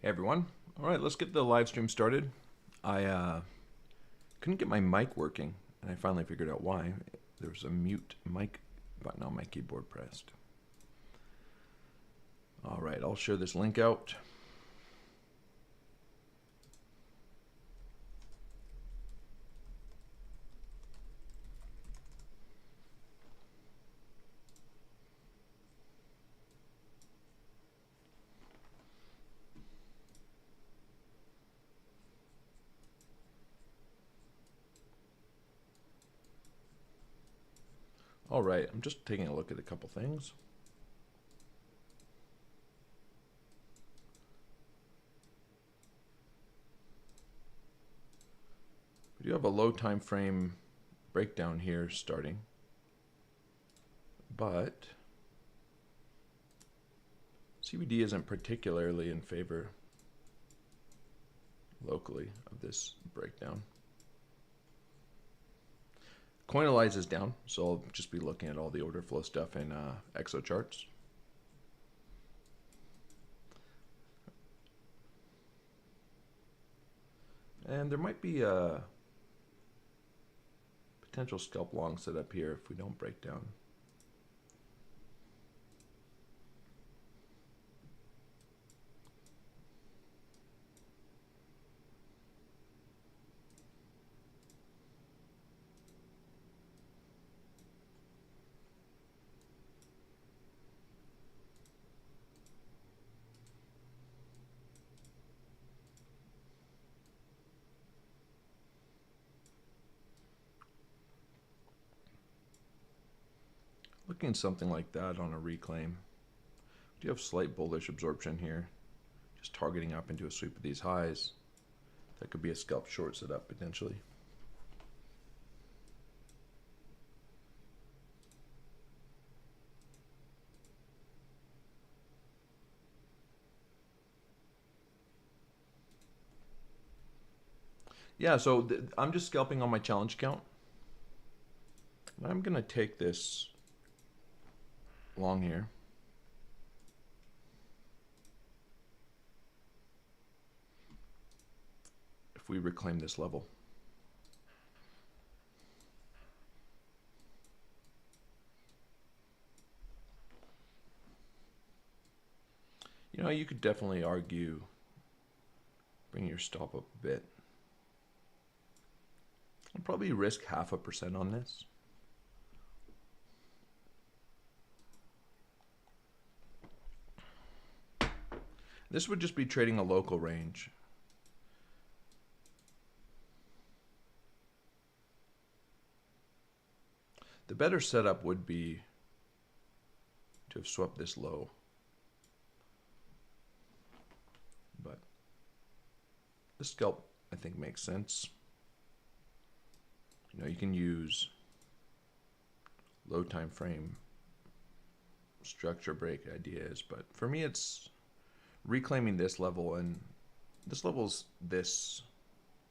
Hey everyone. All right, let's get the live stream started. I couldn't get my mic working, and I finally figured out why. There was a mute mic button on my keyboard pressed. All right, I'll share this link out. All right, I'm just taking a look at a couple things. We do have a low time frame breakdown here starting, but CBD isn't particularly in favor locally of this breakdown. Coinalyze is down, so I'll just be looking at all the order flow stuff in exo charts. And there might be a potential scalp long set up here if we don't break down. Looking at something like that on a reclaim. We do have slight bullish absorption here, just targeting up into a sweep of these highs. That could be a scalp short setup potentially. Yeah, so I'm just scalping on my challenge count. I'm gonna take this long here. If we reclaim this level. You know, you could definitely argue bring your stop up a bit. I'll probably risk 0.5% on this. This would just be trading a local range. The better setup would be to have swept this low. But this scalp, I think, makes sense. You know, you can use low time frame structure break ideas, but for me it's reclaiming this level, and this level's this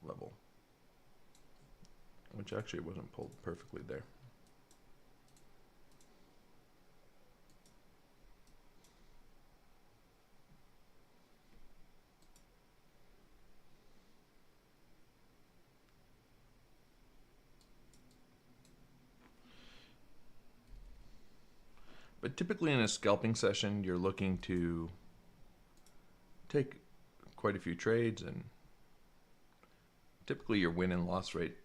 level, which actually wasn't pulled perfectly there. But typically in a scalping session, you're looking to take quite a few trades, and typically your win and loss rate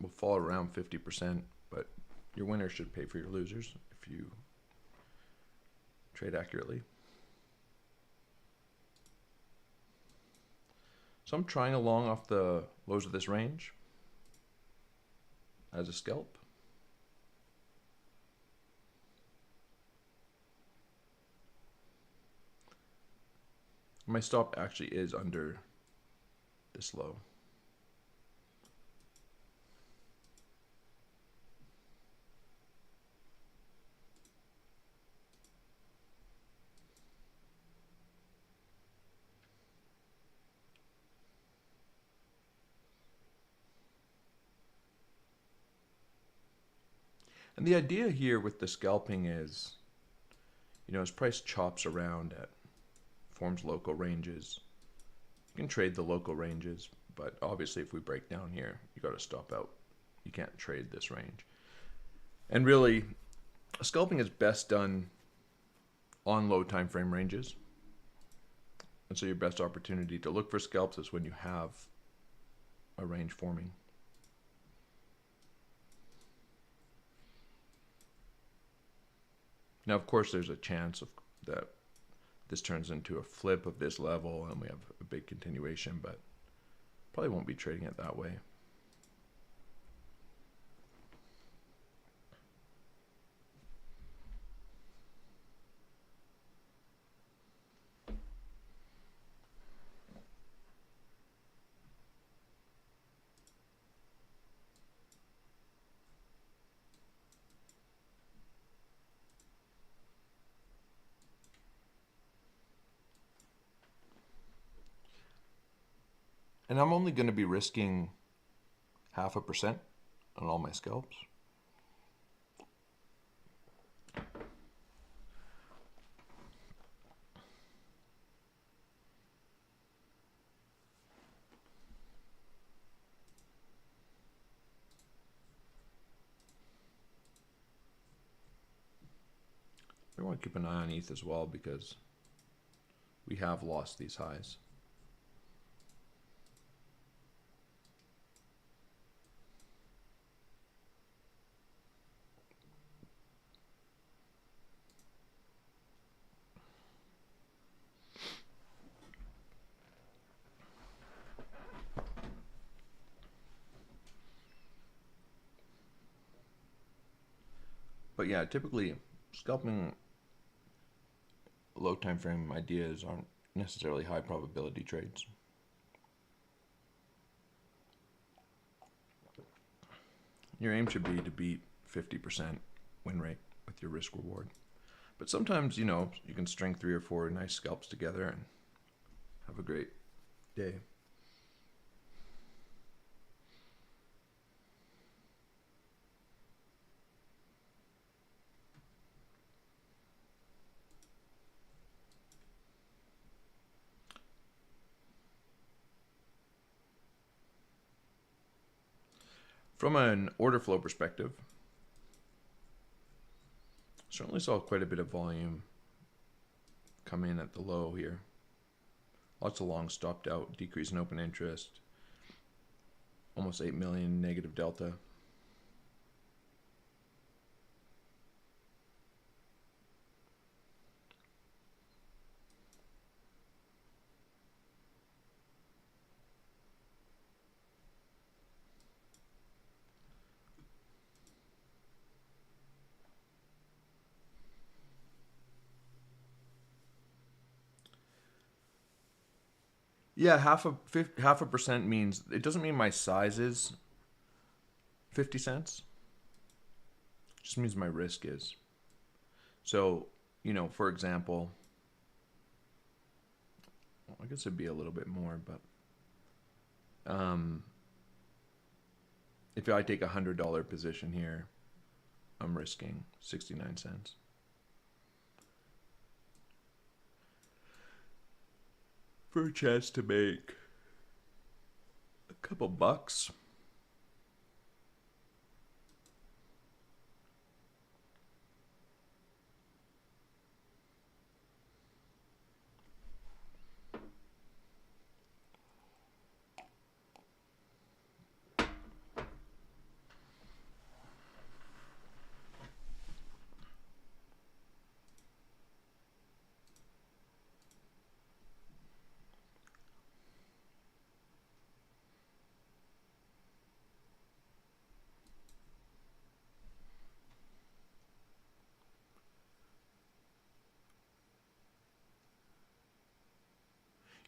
will fall around 50%, but your winners should pay for your losers if you trade accurately. So I'm trying along off the lows of this range as a scalp. My stop actually is under this low. And the idea here with the scalping is, you know, as price chops around at forms local ranges, You can trade the local ranges, but obviously if we break down here, you got to stop out. You can't trade this range. And really, scalping is best done on low time frame ranges. And so your best opportunity to look for scalps is when you have a range forming. Now, of course, there's a chance that this turns into a flip of this level and we have a big continuation, but probably won't be trading it that way. And I'm only going to be risking 0.5% on all my scalps. I want to keep an eye on ETH as well because we have lost these highs. But yeah, typically scalping low time frame ideas aren't necessarily high probability trades. Your aim should be to beat 50% win rate with your risk reward. But sometimes, you know, you can string 3 or 4 nice scalps together and have a great day. From an order flow perspective, certainly saw quite a bit of volume come in at the low here. Lots of long stopped out, decrease in open interest, almost 8 million negative delta. Yeah, half a percent means, it doesn't mean my size is 50 cents. It just means my risk is. So, you know, for example, well, I guess it'd be a little bit more, but if I take $100 position here, I'm risking 69 cents. For a chance to make a couple bucks.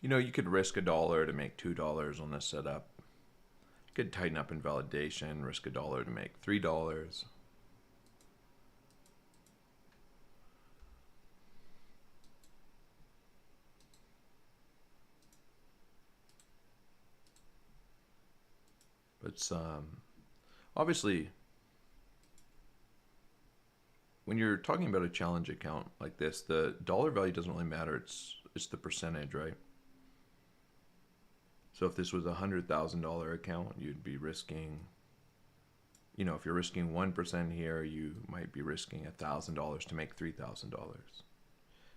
You know, you could risk $1 to make $2 on this setup. You could tighten up in validation, risk $1 to make $3. But obviously, when you're talking about a challenge account like this, the dollar value doesn't really matter. It's the percentage, right? So if this was $100,000 account, you'd be risking, if you're risking 1% here, you might be risking $1,000 to make $3,000.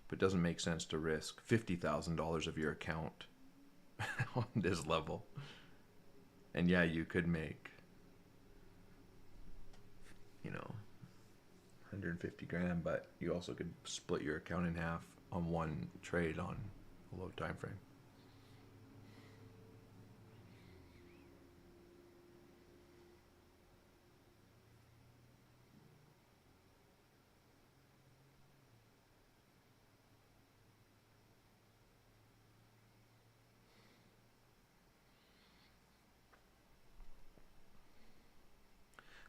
But it doesn't make sense to risk $50,000 of your account on this level. And yeah, you could make, 150 grand, but you also could split your account in half on one trade on a low time frame.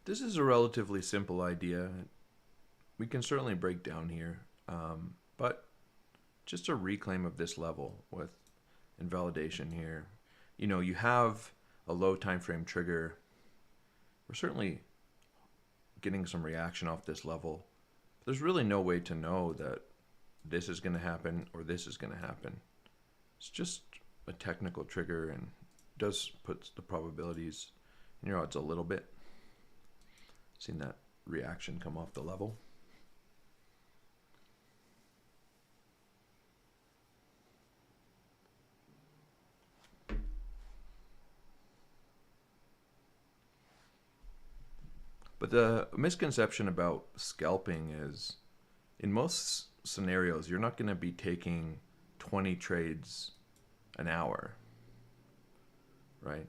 This is a relatively simple idea. We can certainly break down here, but just a reclaim of this level with invalidation here. You have a low time frame trigger. We're certainly getting some reaction off this level. There's really no way to know that this is going to happen or this is going to happen. It's just a technical trigger and does put the probabilities in your odds a little bit. Seen that reaction come off the level. But the misconception about scalping is, in most scenarios, you're not going to be taking 20 trades an hour, right?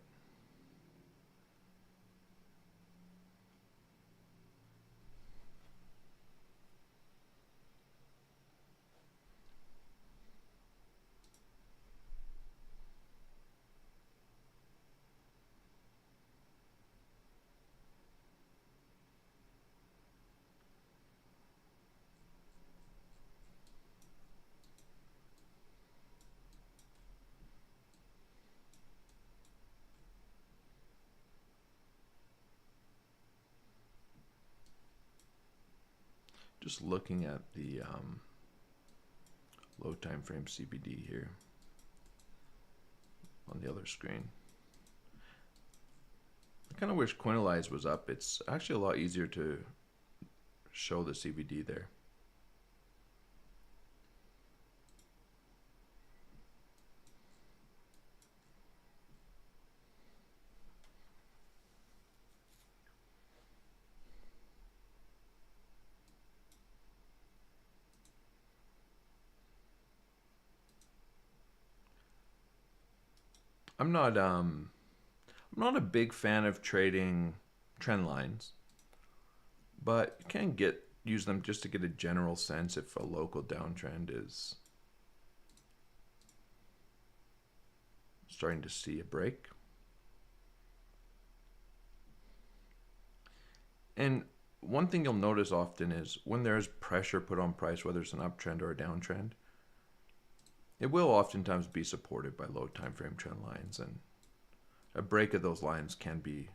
Just looking at the low time frame CBD here on the other screen. I kind of wish Quintiles was up. It's actually a lot easier to show the CBD there. I'm not a big fan of trading trend lines, but you can use them just to get a general sense if a local downtrend is starting to see a break. And one thing you'll notice often is when there's pressure put on price, whether it's an uptrend or a downtrend, it will oftentimes be supported by low time frame trend lines, and a break of those lines can be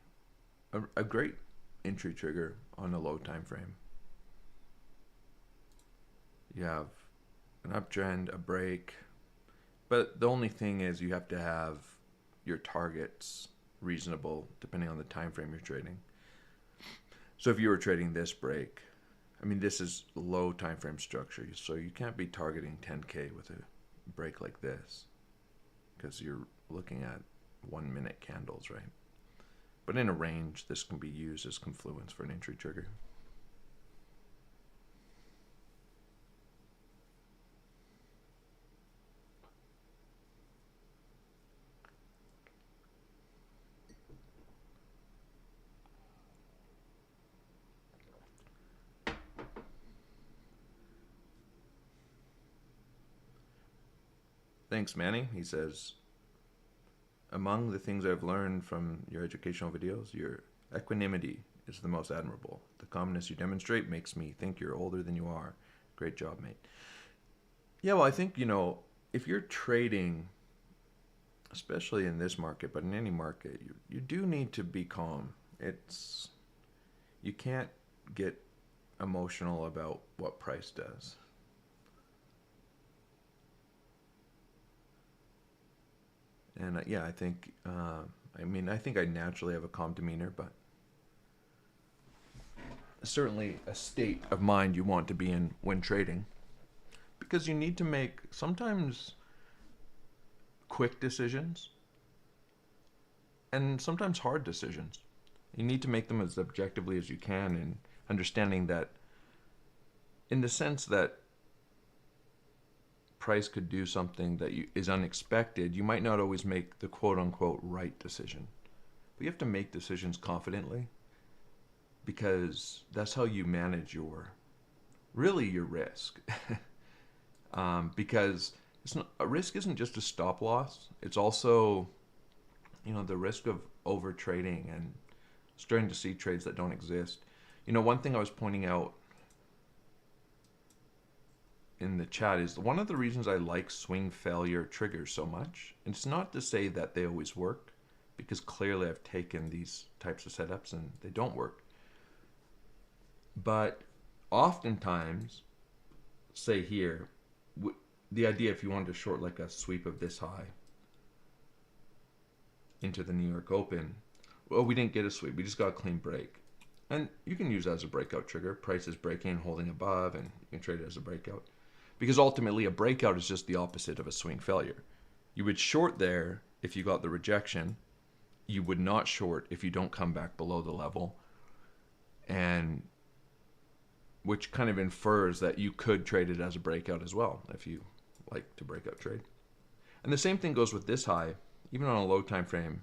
a great entry trigger on a low time frame. You have an uptrend, a break, but the only thing is you have to have your targets reasonable depending on the time frame you're trading. So if you were trading this break, this is low time frame structure, so you can't be targeting 10K with a break like this because you're looking at 1 minute candles, right? But in a range, this can be used as confluence for an entry trigger. Thanks, Manny. He says, among the things I've learned from your educational videos, your equanimity is the most admirable. The calmness you demonstrate makes me think you're older than you are. Great job, mate. Yeah, well, I think, if you're trading, especially in this market, but in any market, you do need to be calm. You can't get emotional about what price does. And yeah, I think, I think I naturally have a calm demeanor, but certainly a state of mind you want to be in when trading, because you need to make sometimes quick decisions and sometimes hard decisions. You need to make them as objectively as you can, and understanding that in the sense that price could do something that is unexpected, you might not always make the quote unquote right decision. But you have to make decisions confidently, because that's how you manage your risk. Because a risk isn't just a stop loss. It's also, the risk of over trading and starting to see trades that don't exist. One thing I was pointing out in the chat is one of the reasons I like swing failure triggers so much. And it's not to say that they always work, because clearly I've taken these types of setups and they don't work. But oftentimes, say here, the idea if you wanted to short like a sweep of this high into the New York Open, well, we didn't get a sweep, we just got a clean break. And you can use that as a breakout trigger. Price is breaking and holding above, and you can trade it as a breakout. Because ultimately, a breakout is just the opposite of a swing failure. You would short there if you got the rejection. You would not short if you don't come back below the level. And which kind of infers that you could trade it as a breakout as well, if you like to breakout trade. And the same thing goes with this high, even on a low time frame.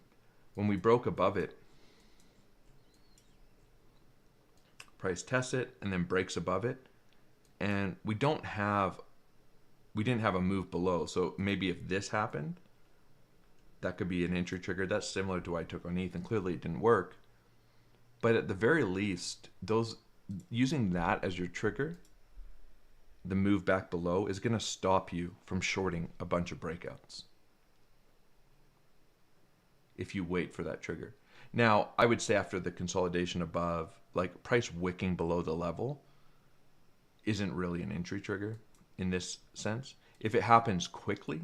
When we broke above it, price tests it and then breaks above it, and we didn't have a move below. So maybe if this happened, that could be an entry trigger. That's similar to what I took on ETH, and clearly it didn't work. But at the very least, using that as your trigger, the move back below, is going to stop you from shorting a bunch of breakouts if you wait for that trigger. Now, I would say after the consolidation above, like price wicking below the level isn't really an entry trigger in this sense. If it happens quickly,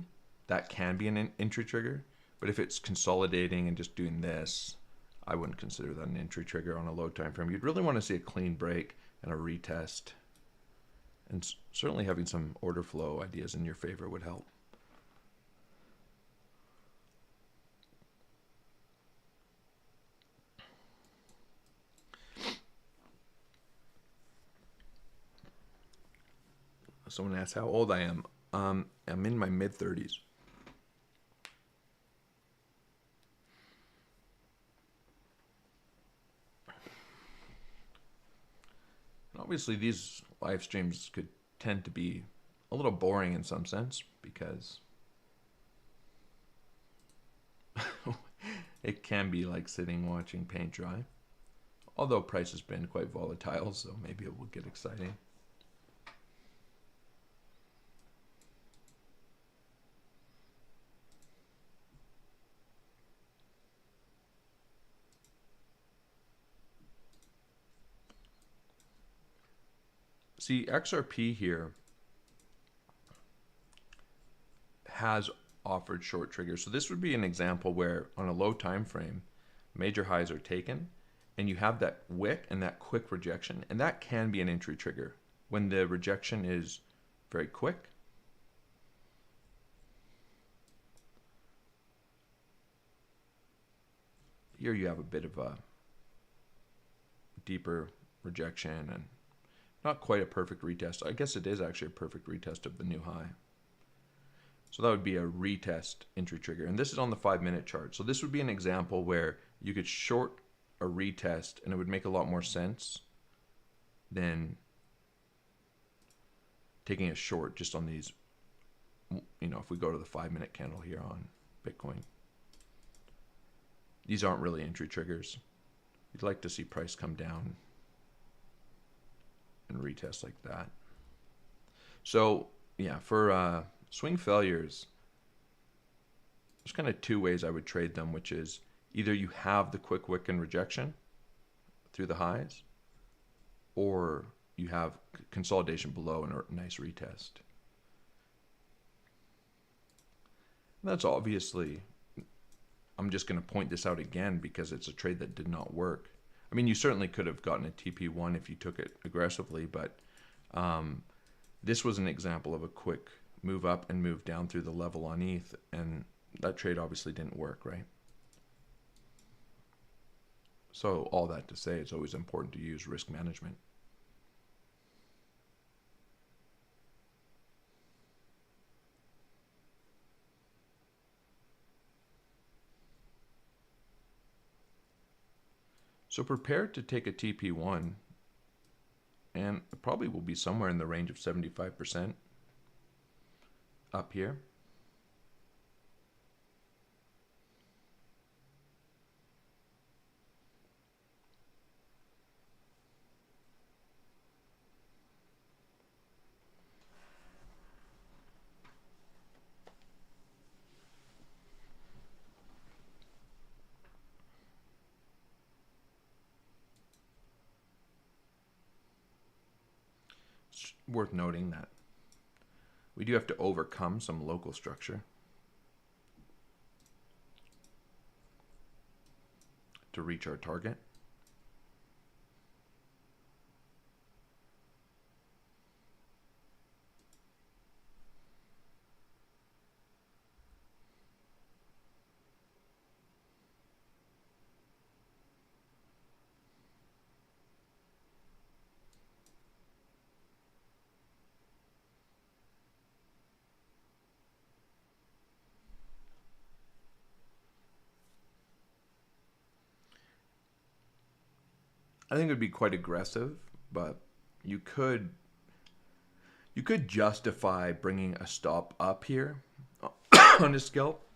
that can be an entry trigger. But if it's consolidating and just doing this, I wouldn't consider that an entry trigger on a low time frame. You'd really want to see a clean break and a retest. And certainly having some order flow ideas in your favor would help. Someone asked how old I am. I'm in my mid-30s. Obviously, these live streams could tend to be a little boring in some sense, because it can be like sitting watching paint dry. Although price has been quite volatile, so maybe it will get exciting. See, XRP here has offered short triggers. So this would be an example where on a low time frame, major highs are taken, and you have that wick and that quick rejection, and that can be an entry trigger when the rejection is very quick. Here you have a bit of a deeper rejection and not quite a perfect retest. I guess it is actually a perfect retest of the new high. So that would be a retest entry trigger. And this is on the 5-minute chart. So this would be an example where you could short a retest and it would make a lot more sense than taking a short just on these, if we go to the 5-minute candle here on Bitcoin. These aren't really entry triggers. You'd like to see price come down and retest like that. So yeah, for swing failures, there's kind of two ways I would trade them, which is either you have the quick wick and rejection through the highs, or you have consolidation below and a nice retest. That's obviously I'm just going to point this out again because it's a trade that did not work. I mean, you certainly could have gotten a TP1 if you took it aggressively, but this was an example of a quick move up and move down through the level on ETH, and that trade obviously didn't work, right? So all that to say, it's always important to use risk management. So prepare to take a TP1, and it probably will be somewhere in the range of 75% up here. It's worth noting that we do have to overcome some local structure to reach our target. I think it would be quite aggressive, but you could justify bringing a stop up here on a scalp,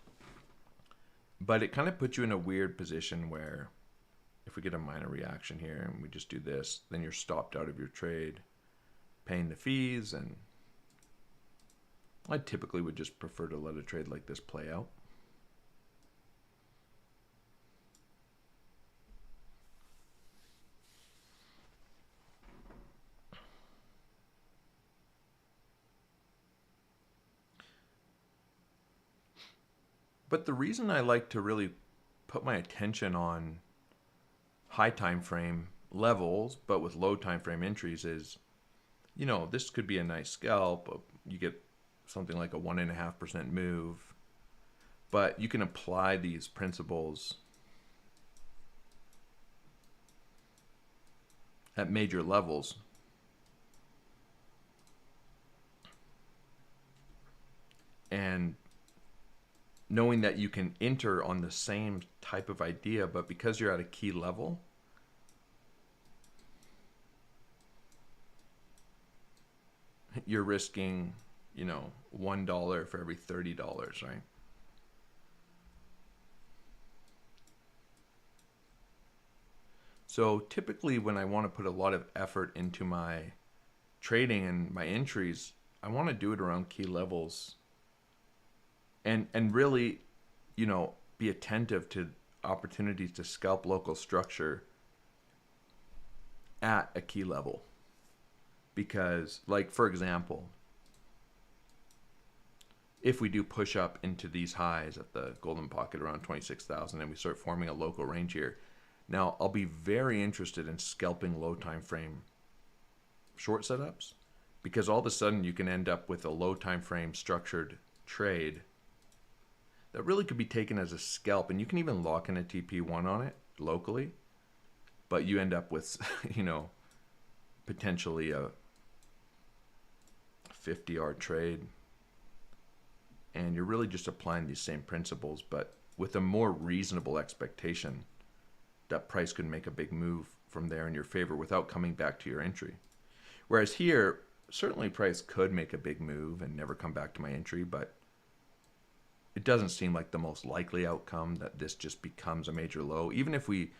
but it kind of puts you in a weird position where if we get a minor reaction here and we just do this, then you're stopped out of your trade, paying the fees, and I typically would just prefer to let a trade like this play out. But the reason I like to really put my attention on high time frame levels, but with low time frame entries is, you know, this could be a nice scalp. You get something like a 1.5% move, but you can apply these principles at major levels. And knowing that you can enter on the same type of idea, but because you're at a key level, you're risking, you know, $1 for every $30, right? So typically when I want to put a lot of effort into my trading and my entries, I want to do it around key levels and really, you know, be attentive to opportunities to scalp local structure at a key level. Because, like, for example, if we do push up into these highs at the golden pocket around 26,000 and we start forming a local range here, now I'll be very interested in scalping low time frame short setups, because all of a sudden you can end up with a low time frame structured trade that really could be taken as a scalp, and you can even lock in a TP1 on it locally, but you end up with, you know, potentially a 50-yard trade, and you're really just applying these same principles, but with a more reasonable expectation that price could make a big move from there in your favor without coming back to your entry. Whereas here, certainly price could make a big move and never come back to my entry, but it doesn't seem like the most likely outcome that this just becomes a major low, even if we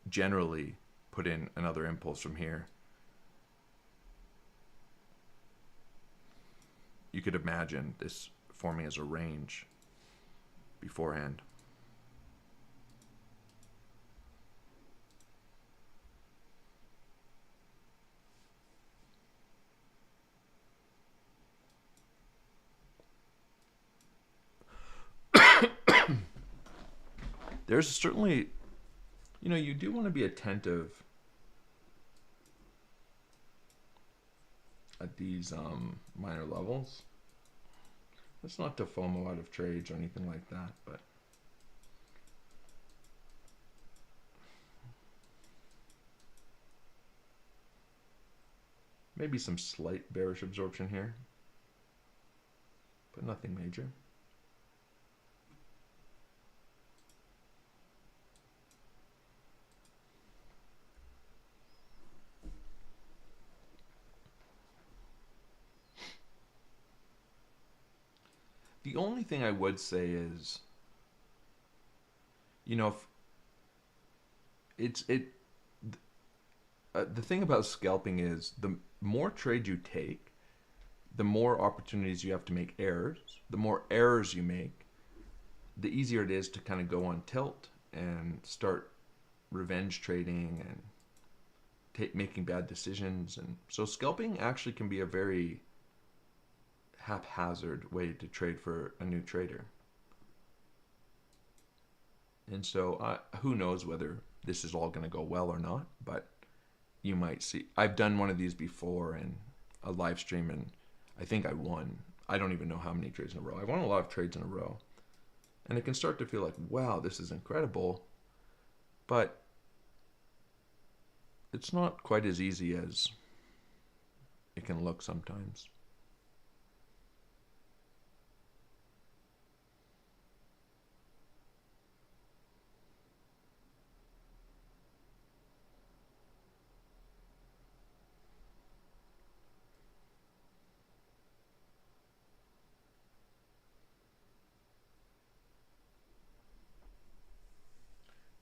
generally put in another impulse from here. You could imagine this forming as a range beforehand. there's certainly, you do want to be attentive at these minor levels. It's not to FOMO out of trades or anything like that, but maybe some slight bearish absorption here, but nothing major. The only thing I would say is, if the thing about scalping is the more trades you take, the more opportunities you have to make errors. The more errors you make, the easier it is to kind of go on tilt and start revenge trading and making bad decisions. And so scalping actually can be a very haphazard way to trade for a new trader. And so who knows whether this is all going to go well or not, but you might see. I've done one of these before in a live stream, and I think I won. I don't even know how many trades in a row. I won a lot of trades in a row. And it can start to feel like, wow, this is incredible. But it's not quite as easy as it can look sometimes.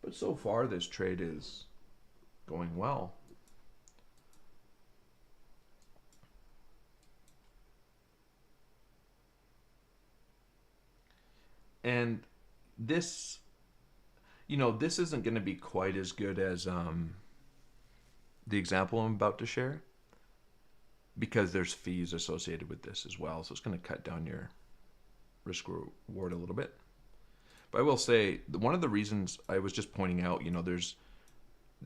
But so far, this trade is going well. And this, this isn't going to be quite as good as the example I'm about to share, because there's fees associated with this as well. So it's going to cut down your risk reward a little bit. But I will say, one of the reasons I was just pointing out,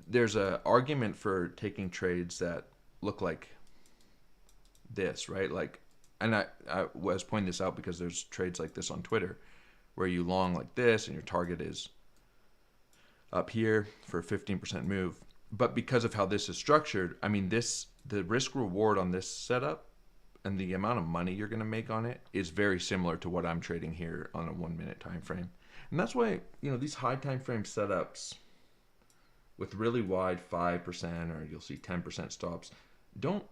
there's an argument for taking trades that look like this, right? Like, and I was pointing this out because there's trades like this on Twitter where you long like this and your target is up here for a 15% move. But because of how this is structured, I mean, the risk reward on this setup and the amount of money you're going to make on it is very similar to what I'm trading here on a 1 minute time frame. And that's why, these high time frame setups with really wide 5% or you'll see 10% stops don't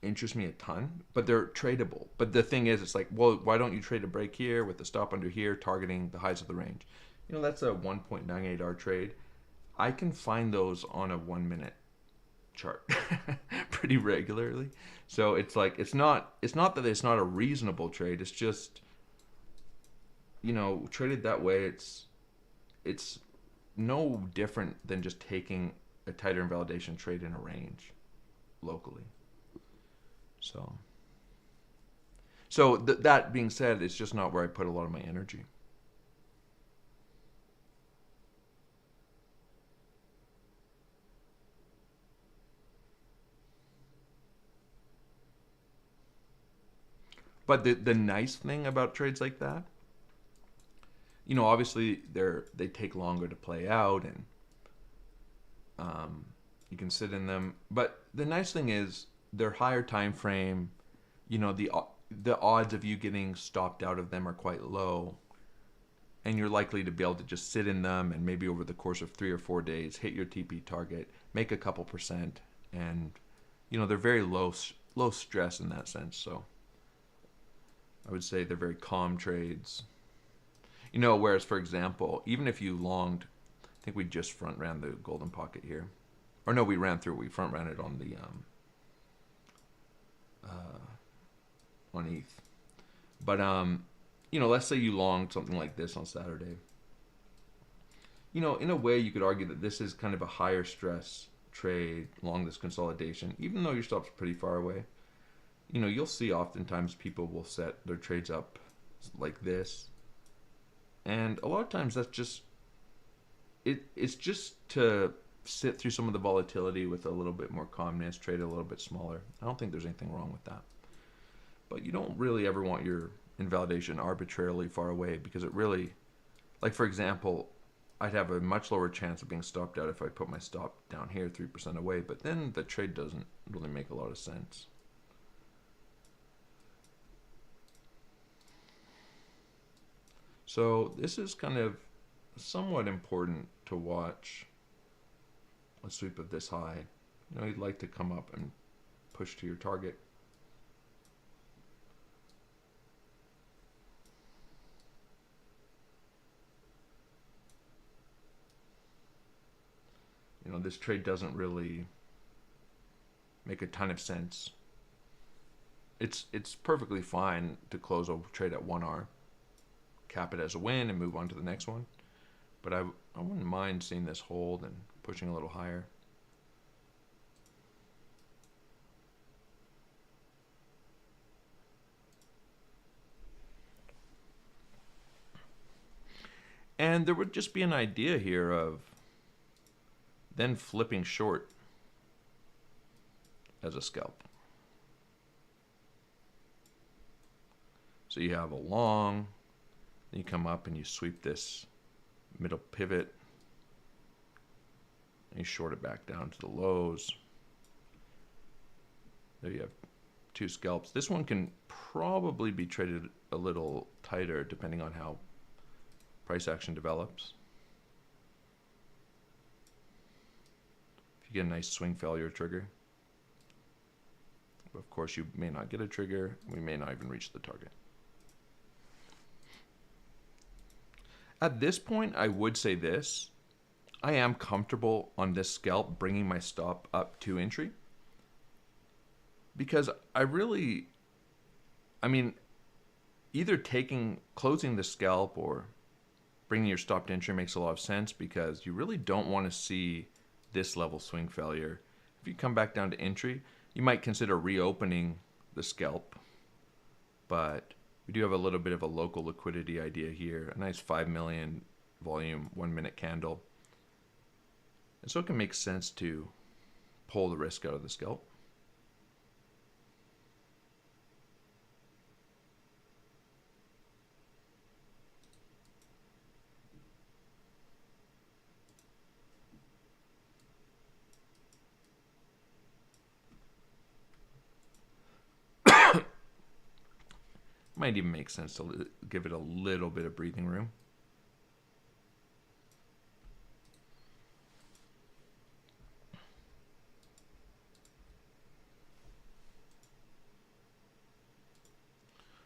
interest me a ton, but they're tradable. But the thing is, it's like, well, why don't you trade a break here with the stop under here targeting the highs of the range? That's a 1.98R trade. I can find those on a 1 minute chart pretty regularly. So it's like, it's not that it's not a reasonable trade. It's just, traded that way, it's no different than just taking a tighter invalidation trade in a range locally. So that being said, it's just not where I put a lot of my energy. But the nice thing about trades like that, obviously they take longer to play out, and you can sit in them. But the nice thing is they're higher time frame. The odds of you getting stopped out of them are quite low, and you're likely to be able to just sit in them and maybe over the course of 3 or 4 days hit your TP target, make a couple percent, and they're very low stress in that sense. So I would say they're very calm trades. Whereas, for example, even if you longed, I think we just front ran the golden pocket here. Or no, we front ran it on the on ETH. But let's say you longed something like this on Saturday. In a way you could argue that this is kind of a higher stress trade along this consolidation, even though your stop's pretty far away. You'll see oftentimes people will set their trades up like this. And a lot of times that's just it's just to sit through some of the volatility with a little bit more calmness, trade a little bit smaller. I don't think there's anything wrong with that. But you don't really ever want your invalidation arbitrarily far away, because it really, like for example, I'd have a much lower chance of being stopped out if I put my stop down here 3% away, but then the trade doesn't really make a lot of sense. So this is kind of somewhat important to watch a sweep of this high. You know, you'd like to come up and push to your target. You know, this trade doesn't really make a ton of sense. It's perfectly fine to close a trade at 1R, cap it as a win, and move on to the next one. But I wouldn't mind seeing this hold and pushing a little higher. And there would just be an idea here of then flipping short as a scalp. So you have a long, then you come up and you sweep this middle pivot, and you short it back down to the lows. There you have two scalps. This one can probably be traded a little tighter depending on how price action develops. If you get a nice swing failure trigger. But of course, you may not get a trigger. We may not even reach the target. At this point, I would say this. I am comfortable on this scalp bringing my stop up to entry. Because I mean, either closing the scalp or bringing your stop to entry makes a lot of sense, because you really don't want to see this level swing failure. If you come back down to entry, you might consider reopening the scalp, but we do have a little bit of a local liquidity idea here. A nice 5 million volume 1 minute candle. And so it can make sense to pull the risk out of the scalp. Might even make sense to give it a little bit of breathing room.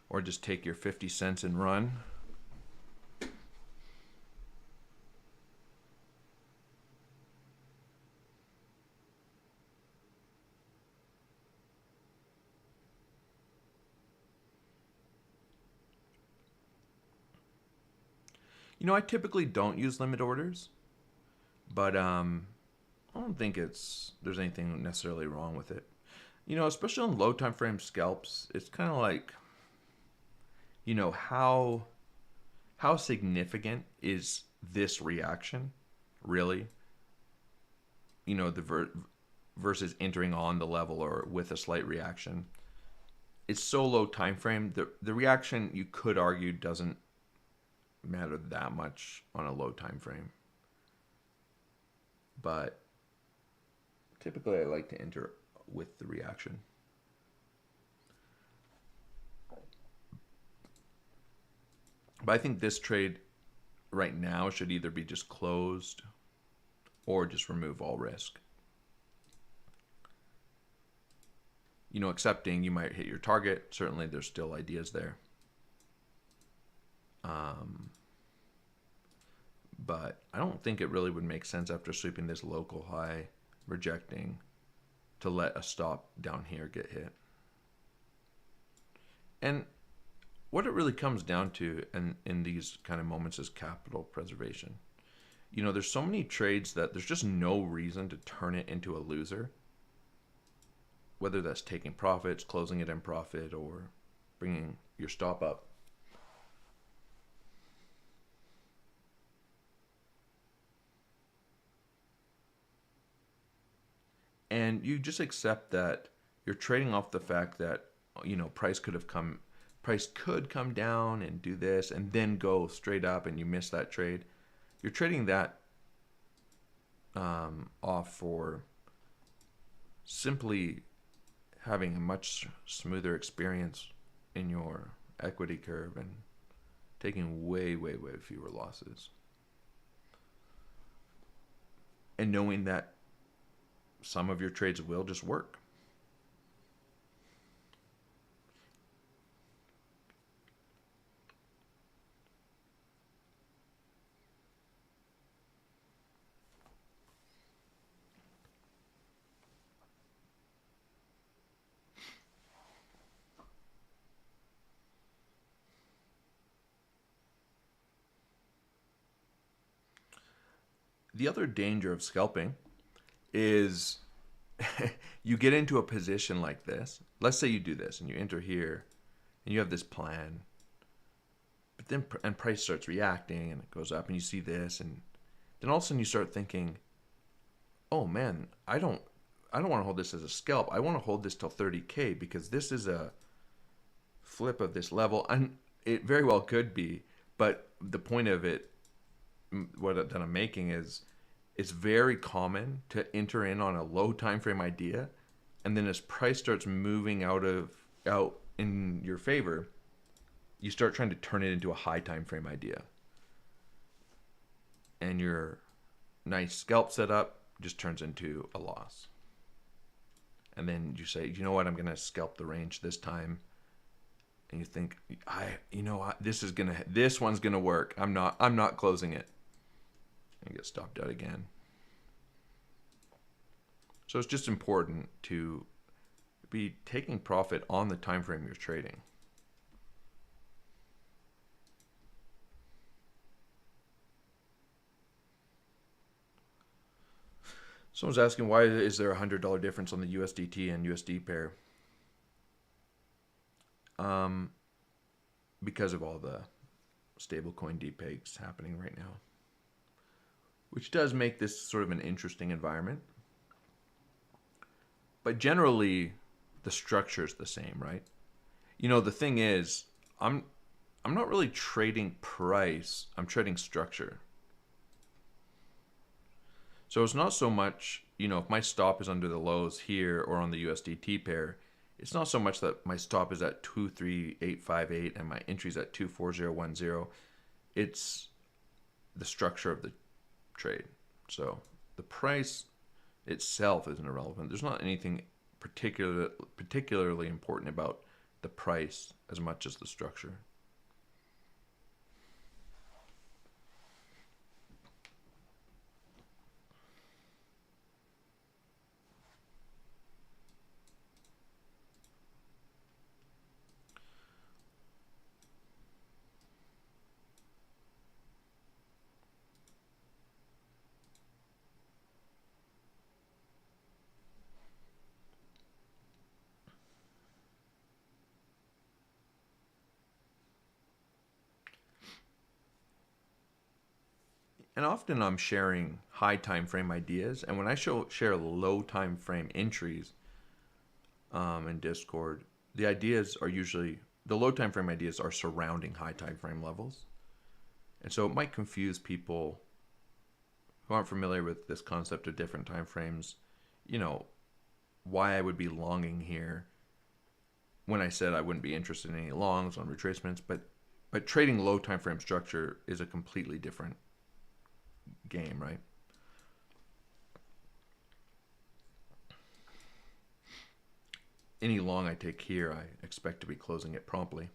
Or just take your 50 cents and run. You know, I typically don't use limit orders, but I don't think there's anything necessarily wrong with it. You know, especially on low time frame scalps, it's kind of like, you know, how significant is this reaction, really? You know, versus entering on the level or with a slight reaction. It's so low time frame. The reaction, you could argue, doesn't matter that much on a low time frame. But typically I like to enter with the reaction. But I think this trade right now should either be just closed or just remove all risk. You know, accepting you might hit your target. Certainly there's still ideas there. But I don't think it really would make sense after sweeping this local high, rejecting, to let a stop down here get hit. And what it really comes down to in these kind of moments is capital preservation. You know, there's so many trades that there's just no reason to turn it into a loser. Whether that's taking profits, closing it in profit, or bringing your stop up. And you just accept that you're trading off the fact that, price could come down and do this and then go straight up and you miss that trade. You're trading that off for simply having a much smoother experience in your equity curve and taking way, way, way fewer losses. And knowing that some of your trades will just work. The other danger of scalping is you get into a position like this. Let's say you do this and you enter here and you have this plan, but then price starts reacting and it goes up and you see this, and then all of a sudden you start thinking, oh man, I don't want to hold this as a scalp. I want to hold this till 30K because this is a flip of this level, and it very well could be, but the point of it, that I'm making is, it's very common to enter in on a low time frame idea, and then as price starts moving out in your favor, you start trying to turn it into a high time frame idea, and your nice scalp setup just turns into a loss. And then you say, you know what, I'm gonna scalp the range this time, and you think, this one's gonna work. I'm not closing it. And get stopped out again. So it's just important to be taking profit on the time frame you're trading. Someone's asking, why is there a $100 difference on the USDT and USD pair? Because of all the stablecoin depegs happening right now, which does make this sort of an interesting environment. But generally, the structure is the same, right? The thing is, I'm not really trading price. I'm trading structure. So it's not so much, if my stop is under the lows here or on the USDT pair, it's not so much that my stop is at 23858 and my entry is at 24010. It's the structure of the trade. So the price itself isn't irrelevant. There's not anything particularly important about the price as much as the structure. And often I'm sharing high time frame ideas, and when I share low time frame entries in Discord, the ideas are usually, the low time frame ideas are surrounding high time frame levels. And so it might confuse people who aren't familiar with this concept of different time frames, why I would be longing here when I said I wouldn't be interested in any longs on retracements, but trading low time frame structure is a completely different game, right? Any long I take here, I expect to be closing it promptly,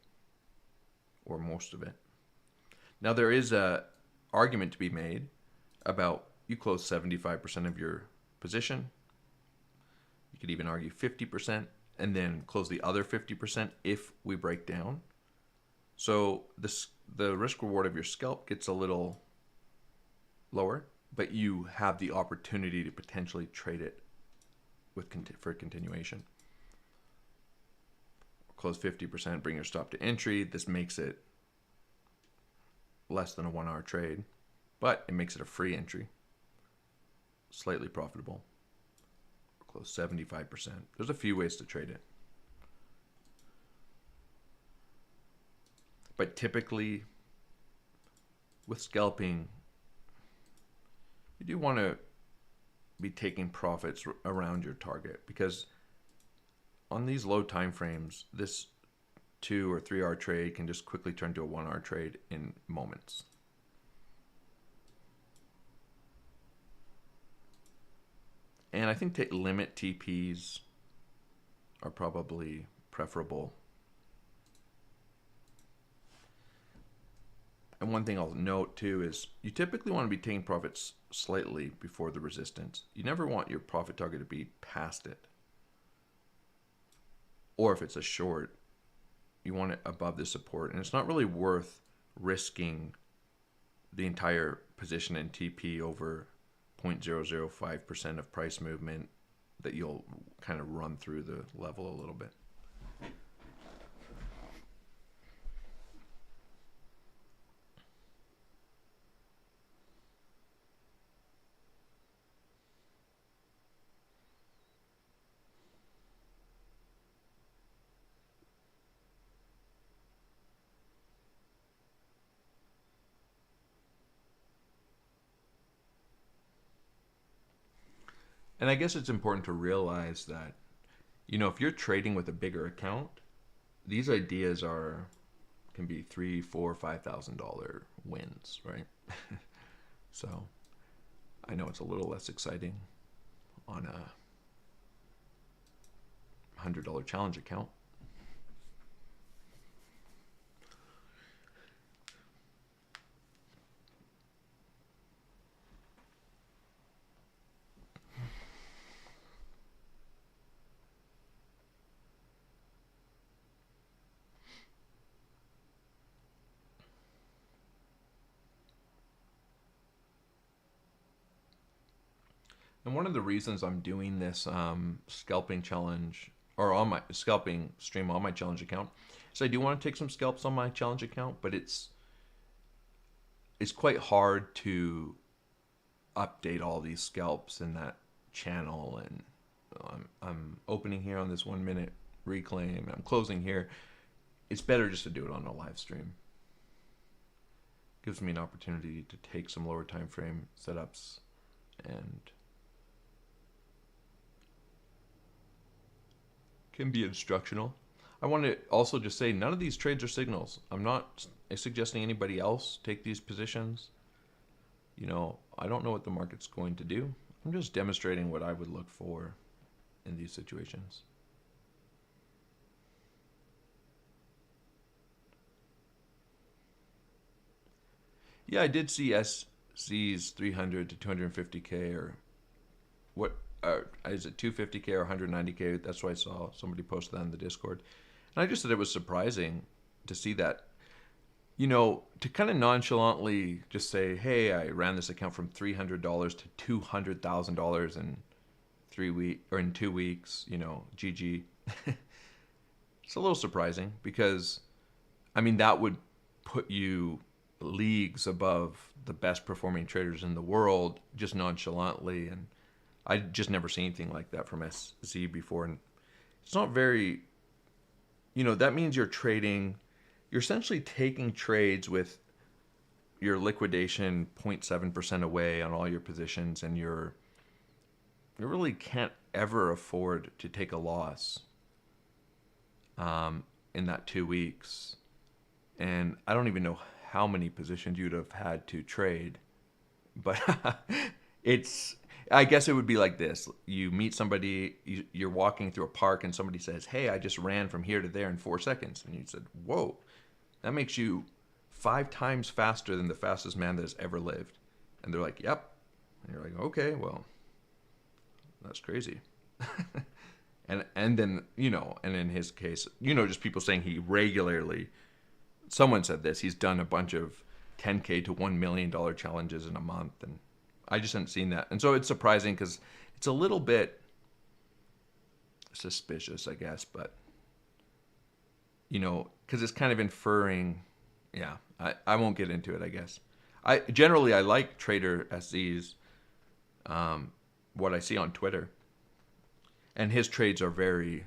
or most of it. Now there is a argument to be made about you close 75% of your position. You could even argue 50%, and then close the other 50% if we break down. So the risk reward of your scalp gets a little lower, but you have the opportunity to potentially trade it for continuation. Close 50%, bring your stop to entry. This makes it less than a 1 hour trade, but it makes it a free entry, slightly profitable. close 75%. There's a few ways to trade it. But typically, with scalping, you do want to be taking profits around your target, because on these low time frames, this 2 or 3 hour trade can just quickly turn to a 1 hour trade in moments. And I think limit TPs are probably preferable. And one thing I'll note too is you typically want to be taking profits slightly before the resistance. You never want your profit target to be past it. Or if it's a short, you want it above the support. And it's not really worth risking the entire position in TP over 0.005% of price movement that you'll kind of run through the level a little bit. And I guess it's important to realize that, if you're trading with a bigger account, these ideas can be $3,000, $4,000, $5,000 wins, right? So I know it's a little less exciting on a $100 challenge account. And one of the reasons I'm doing this scalping challenge, or on my scalping stream on my challenge account, is I do want to take some scalps on my challenge account, but it's quite hard to update all these scalps in that channel. And I'm opening here on this 1 minute reclaim, and I'm closing here. It's better just to do it on a live stream. Gives me an opportunity to take some lower time frame setups and can be instructional. I want to also just say none of these trades are signals. I'm not suggesting anybody else take these positions. I don't know what the market's going to do. I'm just demonstrating what I would look for in these situations. Yeah, I did see SC's 300 to 250K, or what is it, 250K or 190K? That's what I saw. Somebody posted that in the Discord. And I just said it was surprising to see that, to kind of nonchalantly just say, hey, I ran this account from $300 to $200,000 in 3 weeks or in 2 weeks, GG. It's a little surprising because, that would put you leagues above the best performing traders in the world just nonchalantly. And I just never seen anything like that from SC before. And it's not very, that means you're essentially taking trades with your liquidation 0.7% away on all your positions, and you really can't ever afford to take a loss in that 2 weeks. And I don't even know how many positions you'd have had to trade, but I guess it would be like this. You meet somebody, you're walking through a park, and somebody says, hey, I just ran from here to there in 4 seconds. And you said, whoa, that makes you 5 times faster than the fastest man that has ever lived. And they're like, yep. And you're like, okay, well, that's crazy. and then, and in his case, just people saying he regularly, someone said this, he's done a bunch of 10K to $1 million challenges in a month. And I just hadn't seen that. And so it's surprising because it's a little bit suspicious, I guess, but, because it's kind of inferring, I won't get into it, I guess. I like trader SZs, what I see on Twitter. And his trades are very,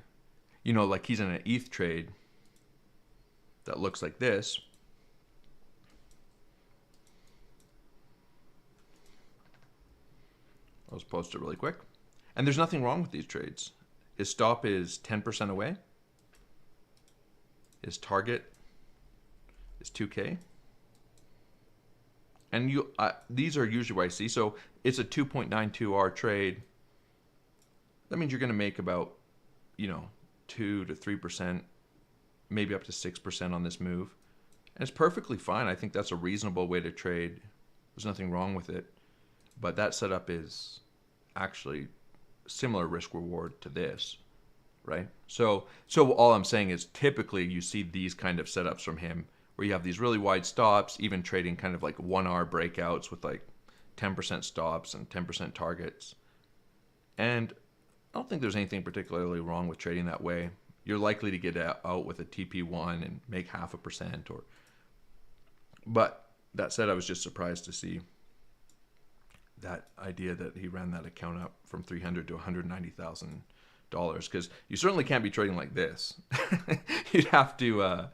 you know, like he's in an ETH trade that looks like this. I'll just post it really quick. And there's nothing wrong with these trades. His stop is 10% away. His target is 2K. And these are usually what I see. So it's a 2.92R trade. That means you're going to make about, you know, 2 to 3%, maybe up to 6% on this move. And it's perfectly fine. I think that's a reasonable way to trade. There's nothing wrong with it. But that setup is actually similar risk reward to this, right? So all I'm saying is typically you see these kind of setups from him where you have these really wide stops, even trading kind of like 1R breakouts with like 10% stops and 10% targets. And I don't think there's anything particularly wrong with trading that way. You're likely to get out with a TP1 and make 0.5% or. But that said, I was just surprised to see that idea that he ran that account up from $300 to $190,000, because you certainly can't be trading like this. You'd have to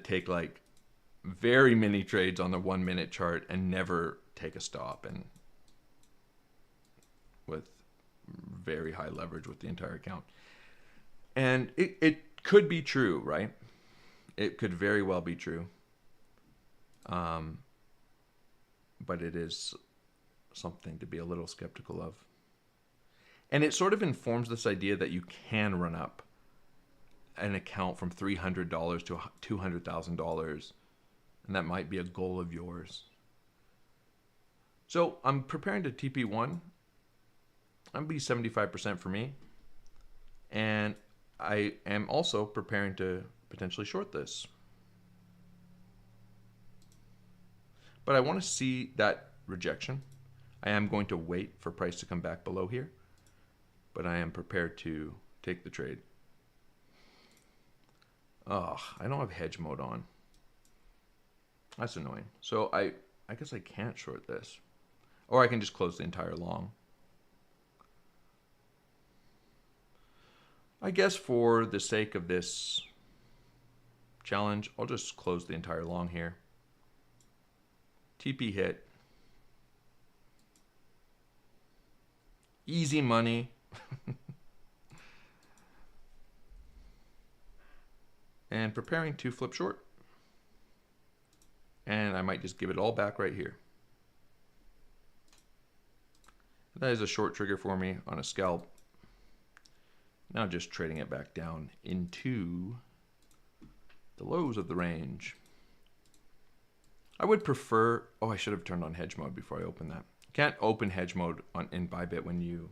take like very many trades on the 1 minute chart and never take a stop, and with very high leverage with the entire account. And it could be true, right? It could very well be true. But it is something to be a little skeptical of. And it sort of informs this idea that you can run up an account from $300 to $200,000, and that might be a goal of yours. So I'm preparing to TP1. I'm be 75% for me, and I am also preparing to potentially short this. But I want to see that rejection. I am going to wait for price to come back below here, but I am prepared to take the trade. Oh, I don't have hedge mode on. That's annoying. So I guess I can't short this. Or I can just close the entire long. I guess for the sake of this challenge, I'll just close the entire long here. TP hit. Easy money. And preparing to flip short. And I might just give it all back right here. That is a short trigger for me on a scalp. Now just trading it back down into the lows of the range. I would prefer, oh, I should have turned on hedge mode before I open that. Can't open hedge mode in Bybit when you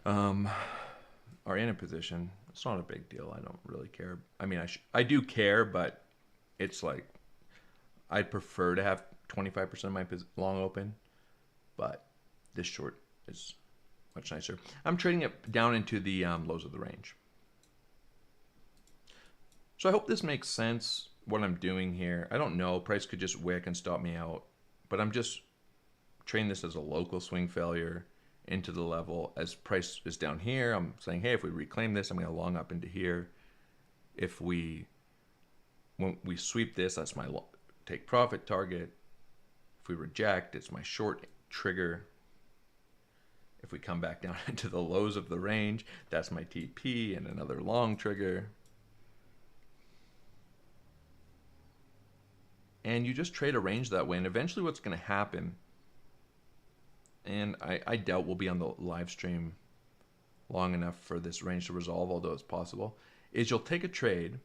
are in a position. It's not a big deal. I don't really care. I mean, I do care, but it's like I'd prefer to have 25% of my long open, but this short is much nicer. I'm trading it down into the lows of the range. So I hope this makes sense, what I'm doing here. I don't know. Price could just wick and stop me out, but I'm just trading this as a local swing failure into the level. As price is down here, I'm saying, hey, if we reclaim this, I'm going to long up into here. When we sweep this, that's my take profit target. If we reject, it's my short trigger. If we come back down into the lows of the range, that's my TP and another long trigger. And you just trade a range that way. And eventually what's going to happen, and I doubt we'll be on the live stream long enough for this range to resolve, although it's possible, is you'll take a trade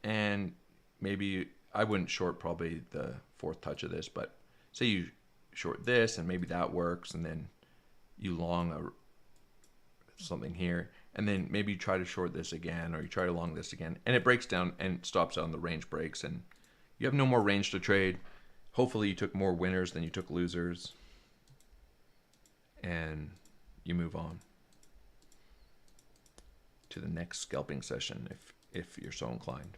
and maybe, I wouldn't short probably the fourth touch of this, but say you short this and maybe that works, and then you long something here, and then maybe you try to short this again, or you try to long this again, and it breaks down and stops out, and the range breaks, and you have no more range to trade. Hopefully you took more winners than you took losers, and you move on to the next scalping session if you're so inclined.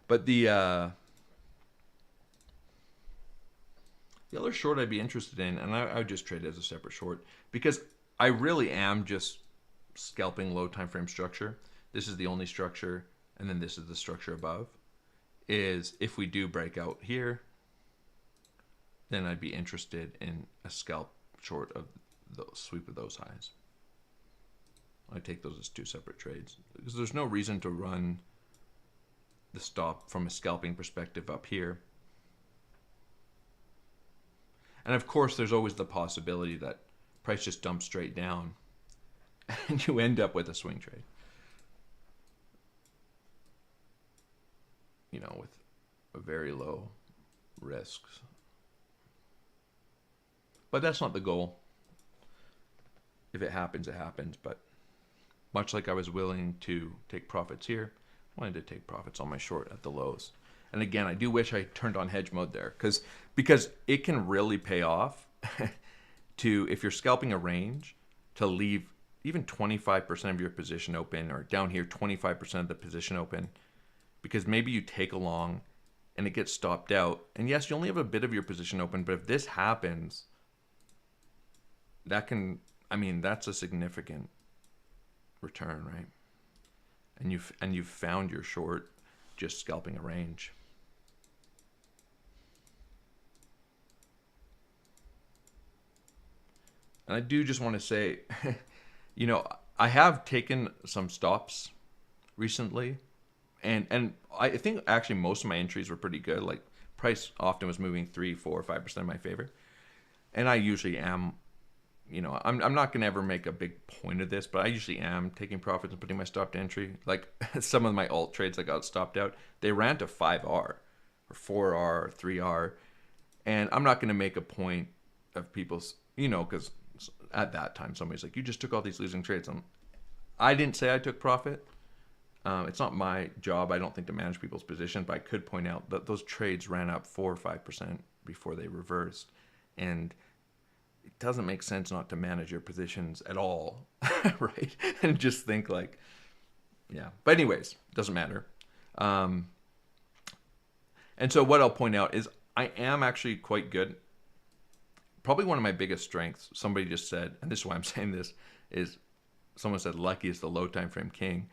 But the The other short I'd be interested in, and I would just trade it as a separate short, because I really am just scalping low time frame structure. This is the only structure, and then this is the structure above. Is if we do break out here, then I'd be interested in a scalp short of the sweep of those highs. I take those as two separate trades because there's no reason to run the stop from a scalping perspective up here. And of course, there's always the possibility that price just dumps straight down and you end up with a swing trade. You know, with a very low risks. But that's not the goal. If it happens, it happens. But much like I was willing to take profits here, I wanted to take profits on my short at the lows. And again, I do wish I turned on hedge mode there because it can really pay off to, if you're scalping a range, to leave even 25% of your position open, or down here 25% of the position open, because maybe you take a long and it gets stopped out. And yes, you only have a bit of your position open, but if this happens, that can, I mean, that's a significant return, right? And you've found your short just scalping a range. And I do just want to say, you know, I have taken some stops recently, and I think actually most of my entries were pretty good. Like price often was moving 3, 4, 5% in my favor, and I usually am. You know, I'm not going to ever make a big point of this, but I usually am taking profits and putting my stop to entry. Like some of my alt trades that got stopped out, they ran to 5R or 4R or 3R. And I'm not going to make a point of people's, you know, because at that time, somebody's like, you just took all these losing trades. I didn't say I took profit. It's not my job, I don't think, to manage people's positions, but I could point out that those trades ran up 4 or 5% before they reversed. And it doesn't make sense not to manage your positions at all, right? And just think like, yeah. But anyways, doesn't matter. And so what I'll point out is I am actually quite good. Probably one of my biggest strengths, somebody just said, and this is why I'm saying this, is someone said Lucky is the low time frame king.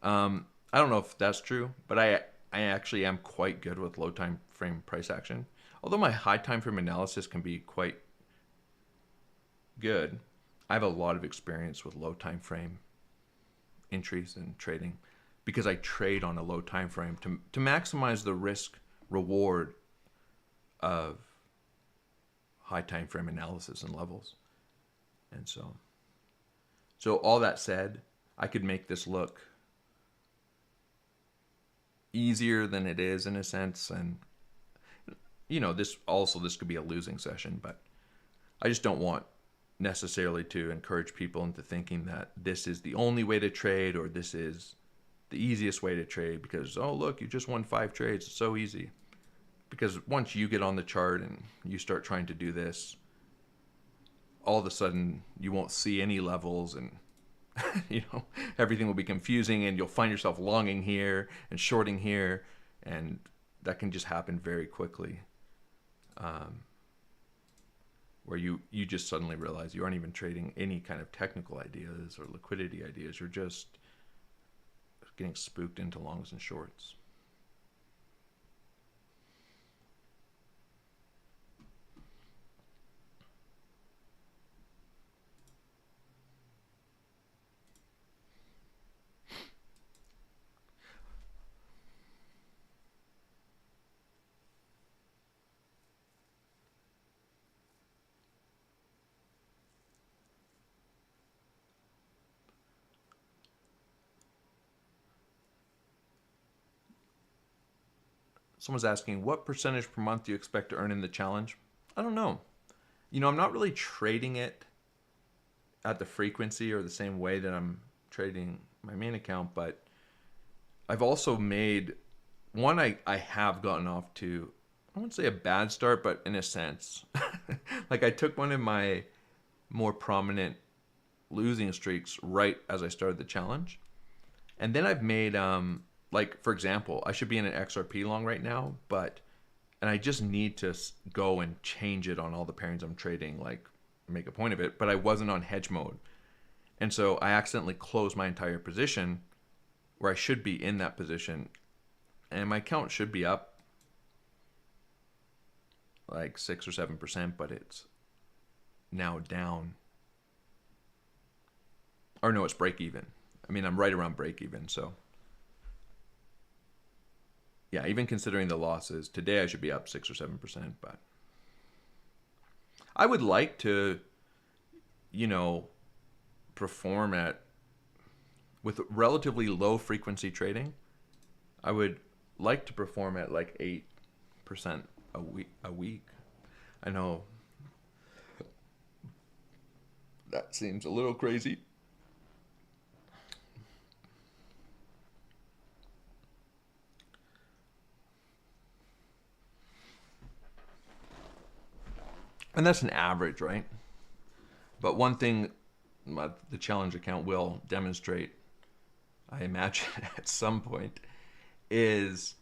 I don't know if that's true, but I actually am quite good with low time frame price action. Although my high time frame analysis can be quite good, I have a lot of experience with low time frame entries and trading because I trade on a low time frame to maximize the risk reward of high time frame analysis and levels. And so all that said, I could make this look easier than it is in a sense, and you know, this could be a losing session, but I just don't want necessarily to encourage people into thinking that this is the only way to trade or this is the easiest way to trade because, oh look, you just won 5 trades, it's so easy. Because once you get on the chart and you start trying to do this, all of a sudden you won't see any levels, and you know, everything will be confusing, and you'll find yourself longing here and shorting here, and that can just happen very quickly. Where you just suddenly realize you aren't even trading any kind of technical ideas or liquidity ideas. You're just getting spooked into longs and shorts. Someone's asking, what percentage per month do you expect to earn in the challenge? I don't know. You know, I'm not really trading it at the frequency or the same way that I'm trading my main account, but I've also made one, I have gotten off to, I wouldn't say a bad start, but in a sense. Like I took one of my more prominent losing streaks right as I started the challenge. And then I've made, like, for example, I should be in an XRP long right now, but and I just need to go and change it on all the pairings I'm trading, like make a point of it. But I wasn't on hedge mode, and so I accidentally closed my entire position where I should be in that position, and my account should be up like 6 or 7%, but it's now down. Or no, it's break even. I mean, I'm right around break even, so yeah, even considering the losses, today I should be up 6 or 7%, but I would like to, you know, perform at with relatively low frequency trading. I would like to perform at like 8% a week. I know that seems a little crazy. And that's an average, right? But one thing the challenge account will demonstrate, I imagine, at some point, is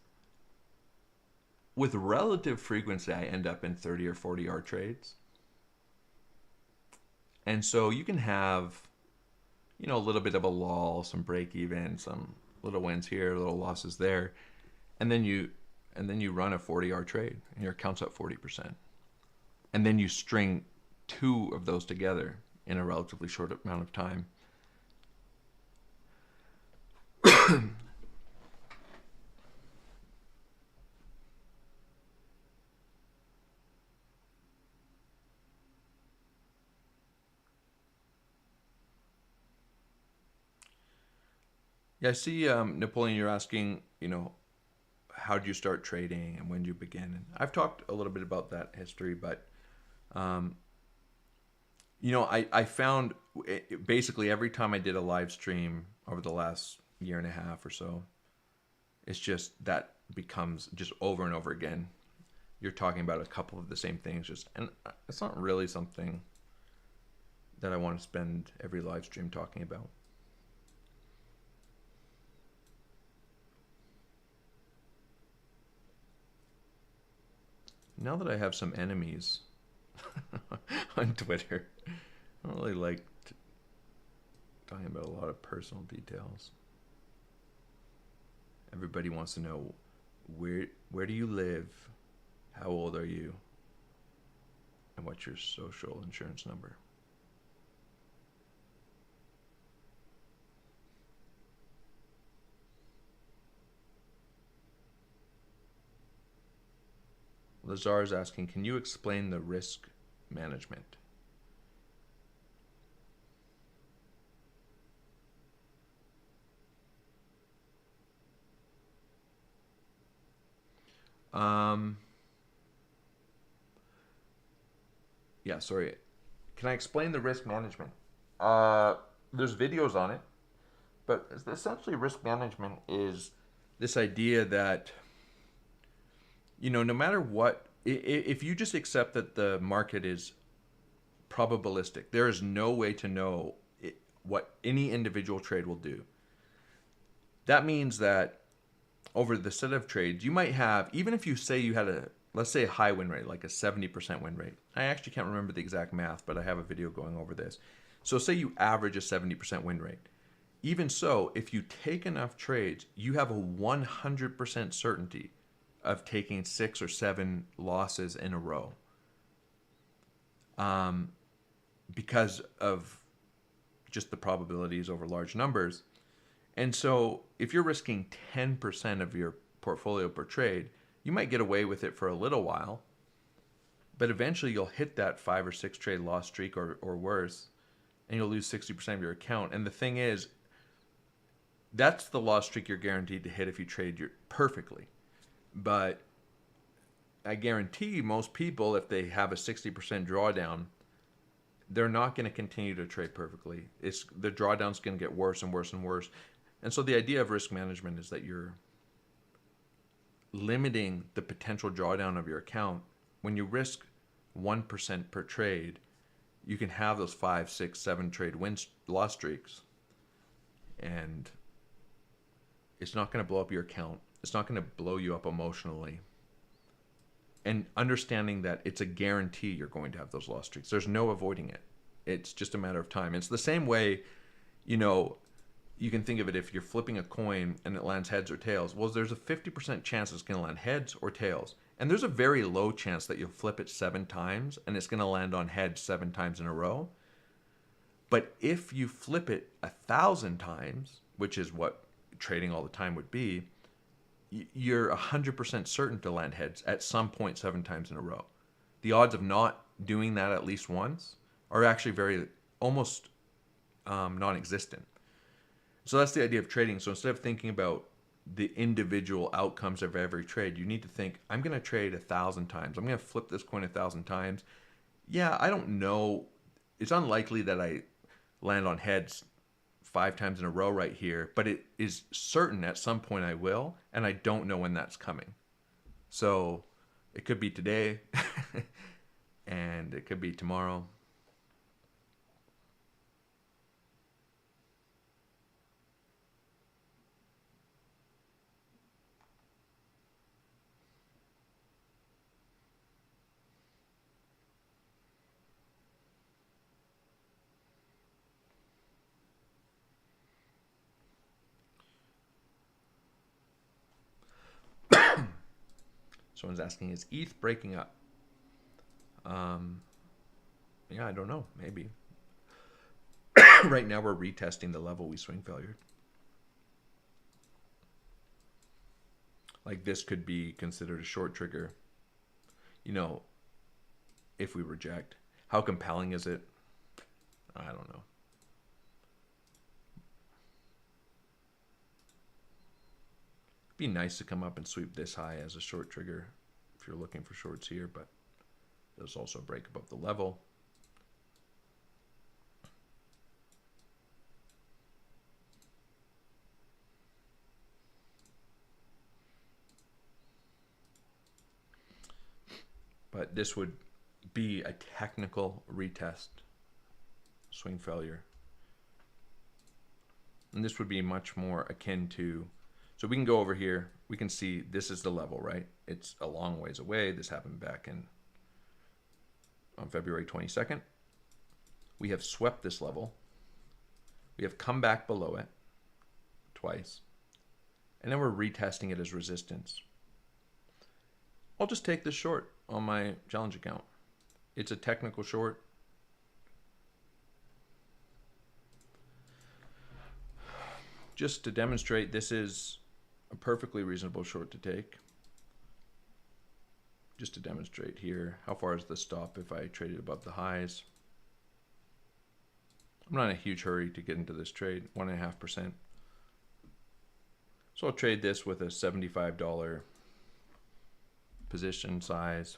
with relative frequency, I end up in 30 or 40 yard trades. And so you can have, you know, a little bit of a lull, some break even, some little wins here, little losses there, and then you run a 40-yard trade and your account's up 40%. And then you string two of those together in a relatively short amount of time. Yeah, I see, Napoleon, you're asking, you know, how did you start trading and when did you begin? And I've talked a little bit about that history, but, you know, I found basically every time I did a live stream over the last year and a half or so, it's just that becomes just over and over again. You're talking about a couple of the same things, and it's not really something that I want to spend every live stream talking about. Now that I have some enemies on Twitter, I don't really like talking about a lot of personal details. Everybody wants to know where do you live, how old are you, and what's your social insurance number. Lazar is asking, can you explain the risk management? Yeah, sorry. Can I explain the risk management? There's videos on it, but essentially risk management is this idea that, you know, no matter what, if you just accept that the market is probabilistic, there is no way to know what any individual trade will do. That means that over the set of trades, you might have, even if you say you had let's say a high win rate, like a 70% win rate. I actually can't remember the exact math, but I have a video going over this. So say you average a 70% win rate. Even so, if you take enough trades, you have a 100% certainty of taking 6 or 7 losses in a row. Because of just the probabilities over large numbers. And so if you're risking 10% of your portfolio per trade, you might get away with it for a little while, but eventually you'll hit that 5 or 6 trade loss streak or worse, and you'll lose 60% of your account. And the thing is, that's the loss streak you're guaranteed to hit if you trade perfectly. But I guarantee most people, if they have a 60% drawdown, they're not going to continue to trade perfectly. The drawdown's going to get worse and worse and worse. And so the idea of risk management is that you're limiting the potential drawdown of your account. When you risk 1% per trade, you can have those 5, 6, 7 trade loss streaks, and it's not going to blow up your account. It's not going to blow you up emotionally. and understanding that it's a guarantee you're going to have those loss streaks. There's no avoiding it. It's just a matter of time. It's the same way, you know, you can think of it if you're flipping a coin and it lands heads or tails. Well, there's a 50% chance it's going to land heads or tails. And there's a very low chance that you'll flip it 7 times and it's going to land on heads 7 times in a row. But if you flip it 1,000 times, which is what trading all the time would be, you're 100% certain to land heads at some point 7 times in a row. The odds of not doing that at least once are actually very almost non-existent. So that's the idea of trading. So instead of thinking about the individual outcomes of every trade, you need to think, I'm going to trade 1,000 times. I'm going to flip this coin 1,000 times. Yeah, I don't know. It's unlikely that I land on heads 5 times in a row right here, but it is certain at some point I will, and I don't know when that's coming. So it could be today, and it could be tomorrow. Someone's asking, is ETH breaking up? Yeah, I don't know. Maybe. Right now we're retesting the level we swing failure. Like this could be considered a short trigger. You know, if we reject. How compelling is it? I don't know. It'd be nice to come up and sweep this high as a short trigger if you're looking for shorts here, but there's also a break above the level. But this would be a technical retest swing failure. And this would be much more akin to, so we can go over here, we can see this is the level, right? It's a long ways away. This happened back on February 22nd. We have swept this level. We have come back below it twice. And then we're retesting it as resistance. I'll just take this short on my challenge account. It's a technical short. Just to demonstrate, this is a perfectly reasonable short to take. Just to demonstrate here, how far is the stop if I traded above the highs? I'm not in a huge hurry to get into this trade, 1.5%. So I'll trade this with a $75 position size.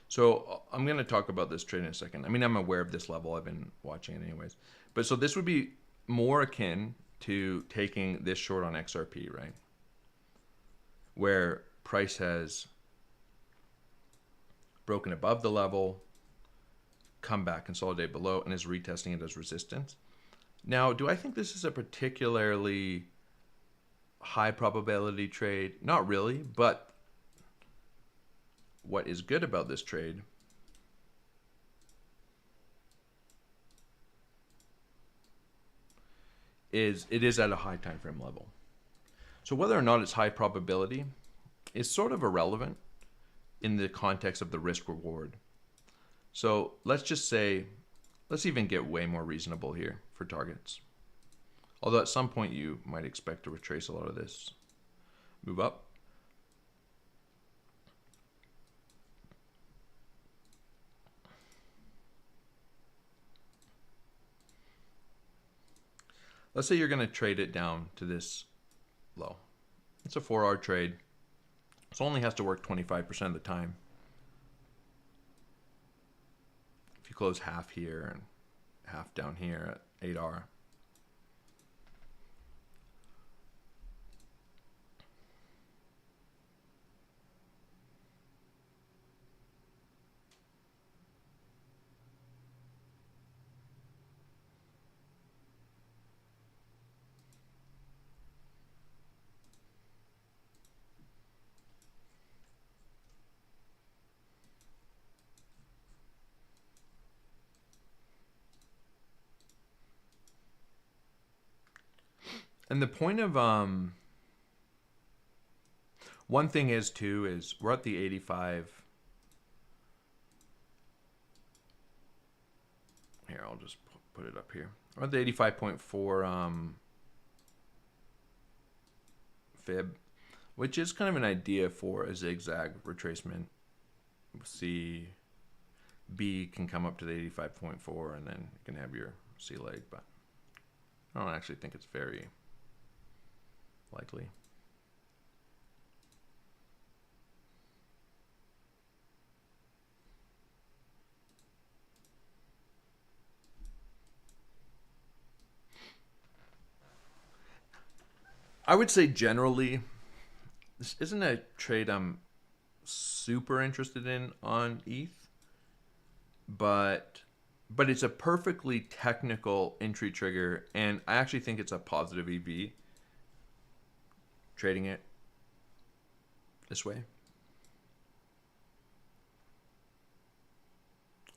So I'm going to talk about this trade in a second. I mean, I'm aware of this level. I've been watching it anyways. But so this would be more akin to taking this short on XRP, right? Where price has broken above the level, come back, consolidate below, and is retesting it as resistance. Now, do I think this is a particularly high probability trade? Not really, but what is good about this trade is it is at a high time frame level. So whether or not it's high probability is sort of irrelevant in the context of the risk reward. So let's just say, let's even get way more reasonable here for targets. Although at some point you might expect to retrace a lot of this move up. Let's say you're going to trade it down to this low. It's a 4-hour trade. So it only has to work 25% of the time. If you close half here and half down here at 8R. And the point of one thing is too is we're at the 85. Here, I'll just put it up here. We're at the 85.4 fib, which is kind of an idea for a zigzag retracement. C B can come up to the 85.4 and then you can have your C leg, but I don't actually think it's very likely. I would say generally, this isn't a trade I'm super interested in on ETH, but it's a perfectly technical entry trigger, and I actually think it's a positive EV trading it this way.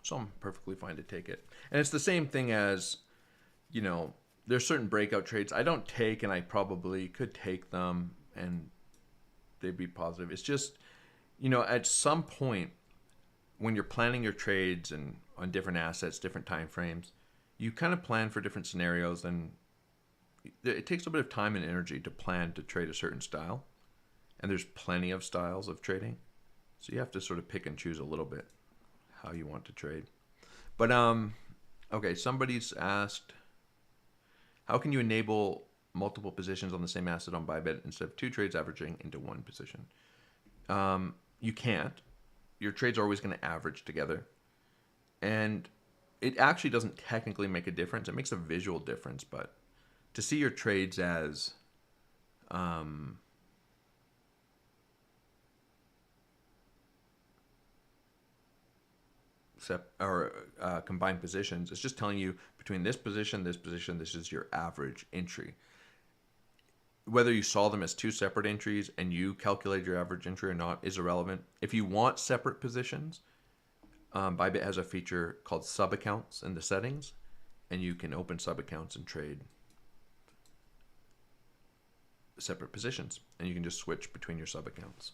So I'm perfectly fine to take it. And it's the same thing as, you know, there's certain breakout trades I don't take, and I probably could take them and they'd be positive. It's just, you know, at some point when you're planning your trades and on different assets, different time frames, you kind of plan for different scenarios, and it takes a bit of time and energy to plan to trade a certain style. And there's plenty of styles of trading. So you have to sort of pick and choose a little bit how you want to trade. But okay, somebody's asked, how can you enable multiple positions on the same asset on Bybit instead of two trades averaging into one position? You can't. Your trades are always going to average together. And it actually doesn't technically make a difference. It makes a visual difference, but to see your trades as combined positions, it's just telling you between this position, this is your average entry. Whether you saw them as two separate entries and you calculate your average entry or not is irrelevant. If you want separate positions, Bybit has a feature called sub-accounts in the settings, and you can open sub-accounts and trade separate positions, and you can just switch between your sub-accounts.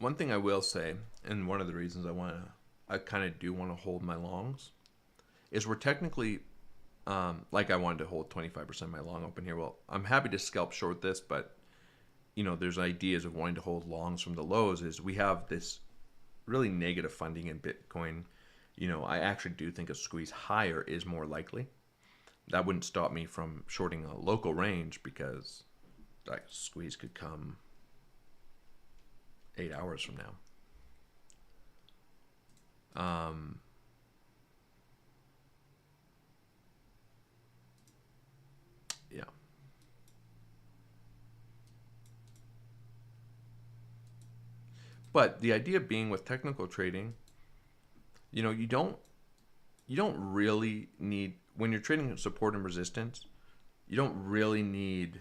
One thing I will say, and one of the reasons I kind of do want to hold my longs, is we're technically, like I wanted to hold 25% of my long open here. Well, I'm happy to scalp short this, but you know, there's ideas of wanting to hold longs from the lows. Is we have this really negative funding in Bitcoin. You know, I actually do think a squeeze higher is more likely. That wouldn't stop me from shorting a local range, because that squeeze could come 8 hours from now. Yeah. But the idea being with technical trading, you know, you don't really need, when you're trading support and resistance, you don't really need,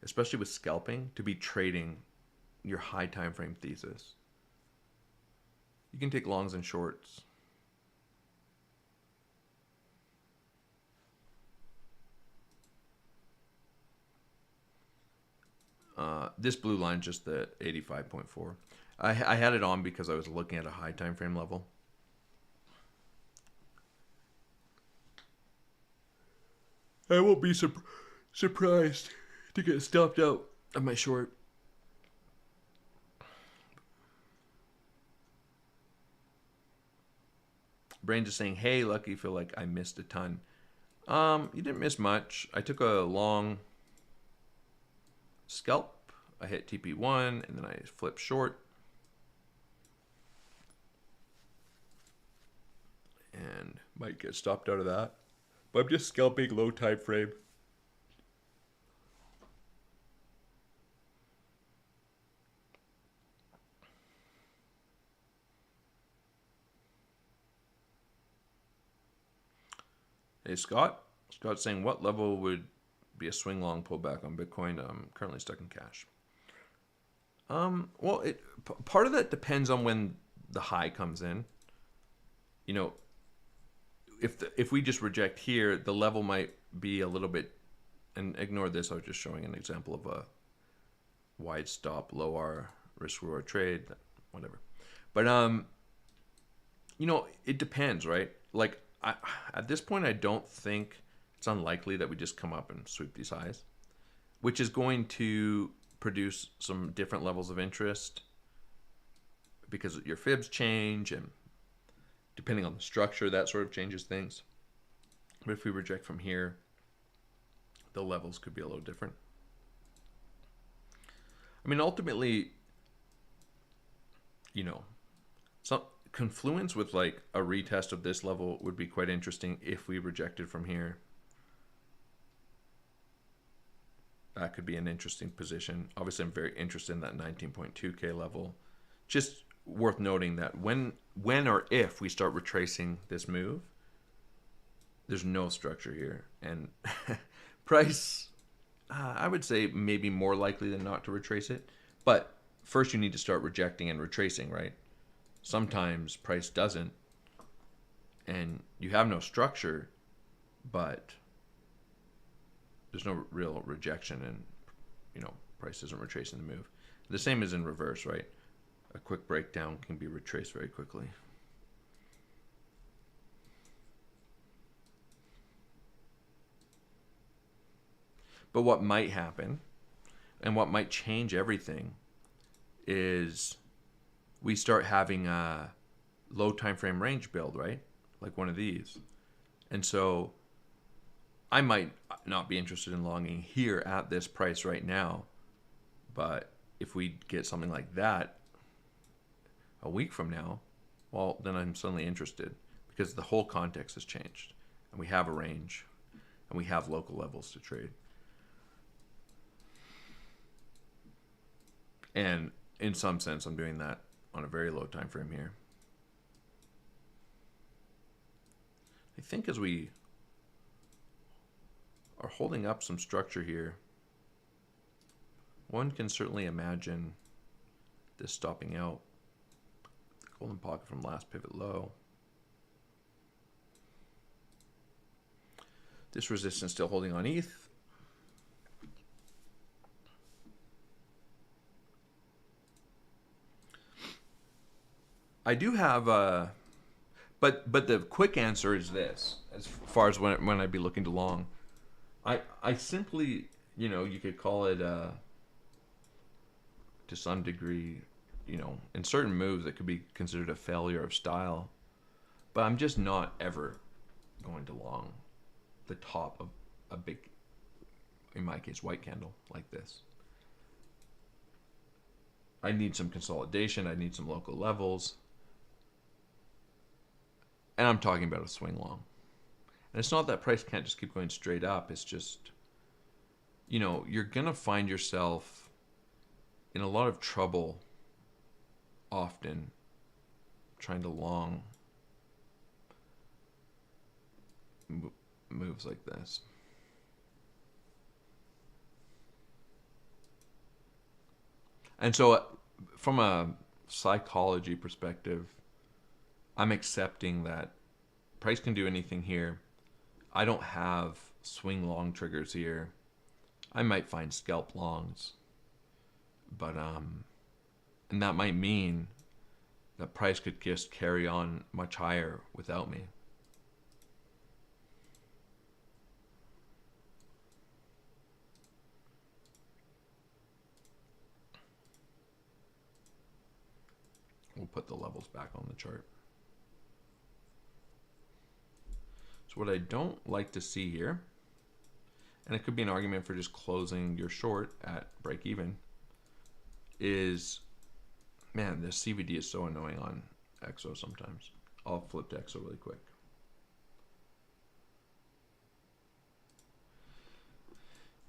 especially with scalping, to be trading your high time frame thesis. You can take longs and shorts. This blue line, just the 85.4. I had it on because I was looking at a high time frame level. I won't be surprised to get stopped out of my short. Brain just saying, hey, Lucky, feel like I missed a ton. You didn't miss much. I took a long scalp. I hit TP1 and then I flipped short. And Might get stopped out of that. But I'm just scalping low time frame. Hey, Scott. Scott's saying, what level would be a swing long pullback on Bitcoin? I'm currently stuck in cash. Well, part of that depends on when the high comes in. You know, if we just reject here, the level might be a little bit, and ignore this. I was just showing an example of a wide stop, low R, risk reward trade, whatever. But it depends, right? Like at this point, I don't think it's unlikely that we just come up and sweep these highs, which is going to produce some different levels of interest because your fibs change, and depending on the structure, that sort of changes things. But if we reject from here, the levels could be a little different. I mean, ultimately, some confluence with like a retest of this level would be quite interesting if we rejected from here. That could be an interesting position. Obviously, I'm very interested in that 19.2K level. Just worth noting that when or if we start retracing this move, there's no structure here. And price, I would say maybe more likely than not to retrace it. But first you need to start rejecting and retracing, right? Sometimes price doesn't, and you have no structure, but there's no real rejection, and price isn't retracing the move. The same is in reverse, right? A quick breakdown can be retraced very quickly. But what might happen, and what might change everything, is we start having a low time frame range build, right? Like one of these. And so I might not be interested in longing here at this price right now, but if we get something like that a week from now, well, then I'm suddenly interested because the whole context has changed, and we have a range, and we have local levels to trade. And in some sense, I'm doing that on a very low time frame here. I think as we are holding up some structure here, one can certainly imagine this stopping out. Golden pocket from last pivot low. This resistance still holding on ETH. I do have a, but the quick answer is this, as far as when I'd be looking to long. I simply, you could call it to some degree, in certain moves it could be considered a failure of style, but I'm just not ever going to long the top of a big, in my case, white candle like this. I need some consolidation. I need some local levels. And I'm talking about a swing long. And it's not that price can't just keep going straight up. It's just, you're going to find yourself in a lot of trouble often trying to long moves like this. And so from a psychology perspective, I'm accepting that price can do anything here. I don't have swing long triggers here. I might find scalp longs, but and that might mean that price could just carry on much higher without me. We'll put the levels back on the chart. So what I don't like to see here, and it could be an argument for just closing your short at break even, is, man, this CVD is so annoying on EXO sometimes. I'll flip to EXO really quick.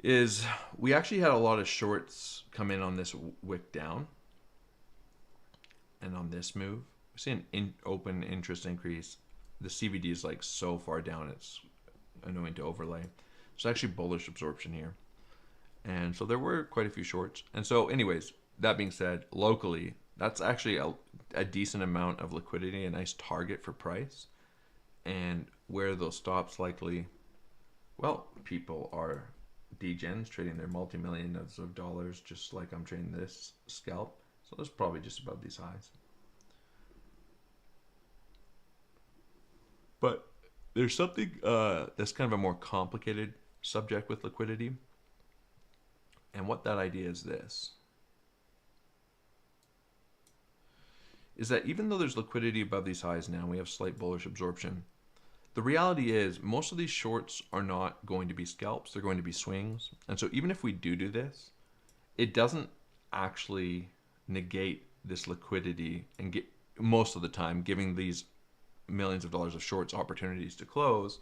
is we actually had a lot of shorts come in on this wick down and on this move. We see an open interest increase. The CVD is like so far down, it's annoying to overlay. It's actually bullish absorption here. And so there were quite a few shorts. And so anyways, that being said, locally, that's actually a decent amount of liquidity, a nice target for price. And where those stops likely, well, people are degens trading their multi-millions of dollars just like I'm trading this scalp. So that's probably just above these highs. But there's something that's kind of a more complicated subject with liquidity. And what that idea is this. Is that even though there's liquidity above these highs now, we have slight bullish absorption. The reality is most of these shorts are not going to be scalps. They're going to be swings. And so even if we do this, it doesn't actually negate this liquidity and get most of the time giving these millions of dollars of shorts opportunities to close.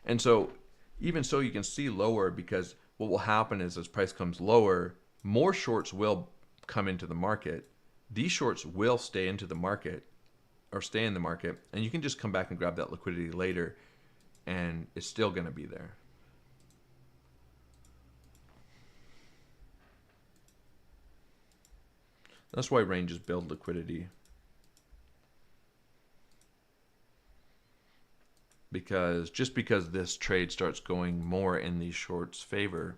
And so even so, you can see lower, because what will happen is as price comes lower, more shorts will come into the market. These shorts will stay into the market or stay in the market, and you can just come back and grab that liquidity later and it's still going to be there. That's why ranges build liquidity. Because just because this trade starts going more in these shorts' favor,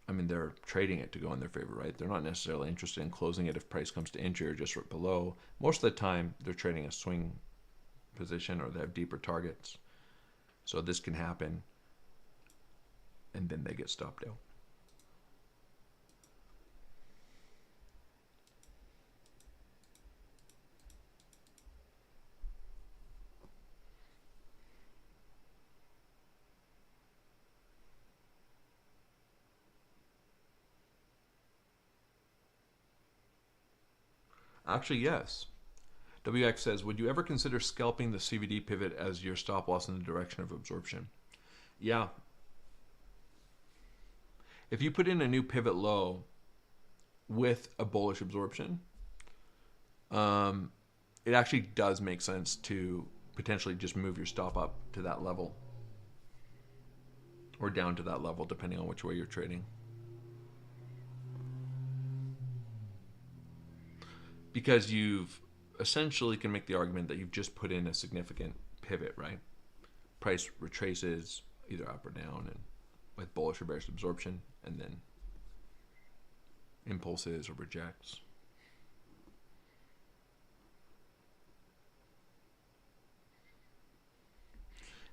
I mean, they're trading it to go in their favor, right? They're not necessarily interested in closing it if price comes to entry or just right below. Most of the time, they're trading a swing position or they have deeper targets. So this can happen, and then they get stopped out. Actually, yes. WX says, would you ever consider scalping the CVD pivot as your stop loss in the direction of absorption? Yeah. If you put in a new pivot low with a bullish absorption, it actually does make sense to potentially just move your stop up to that level or down to that level, depending on which way you're trading. Because you've essentially can make the argument that you've just put in a significant pivot, right? Price retraces either up or down and with bullish or bearish absorption, and then impulses or rejects.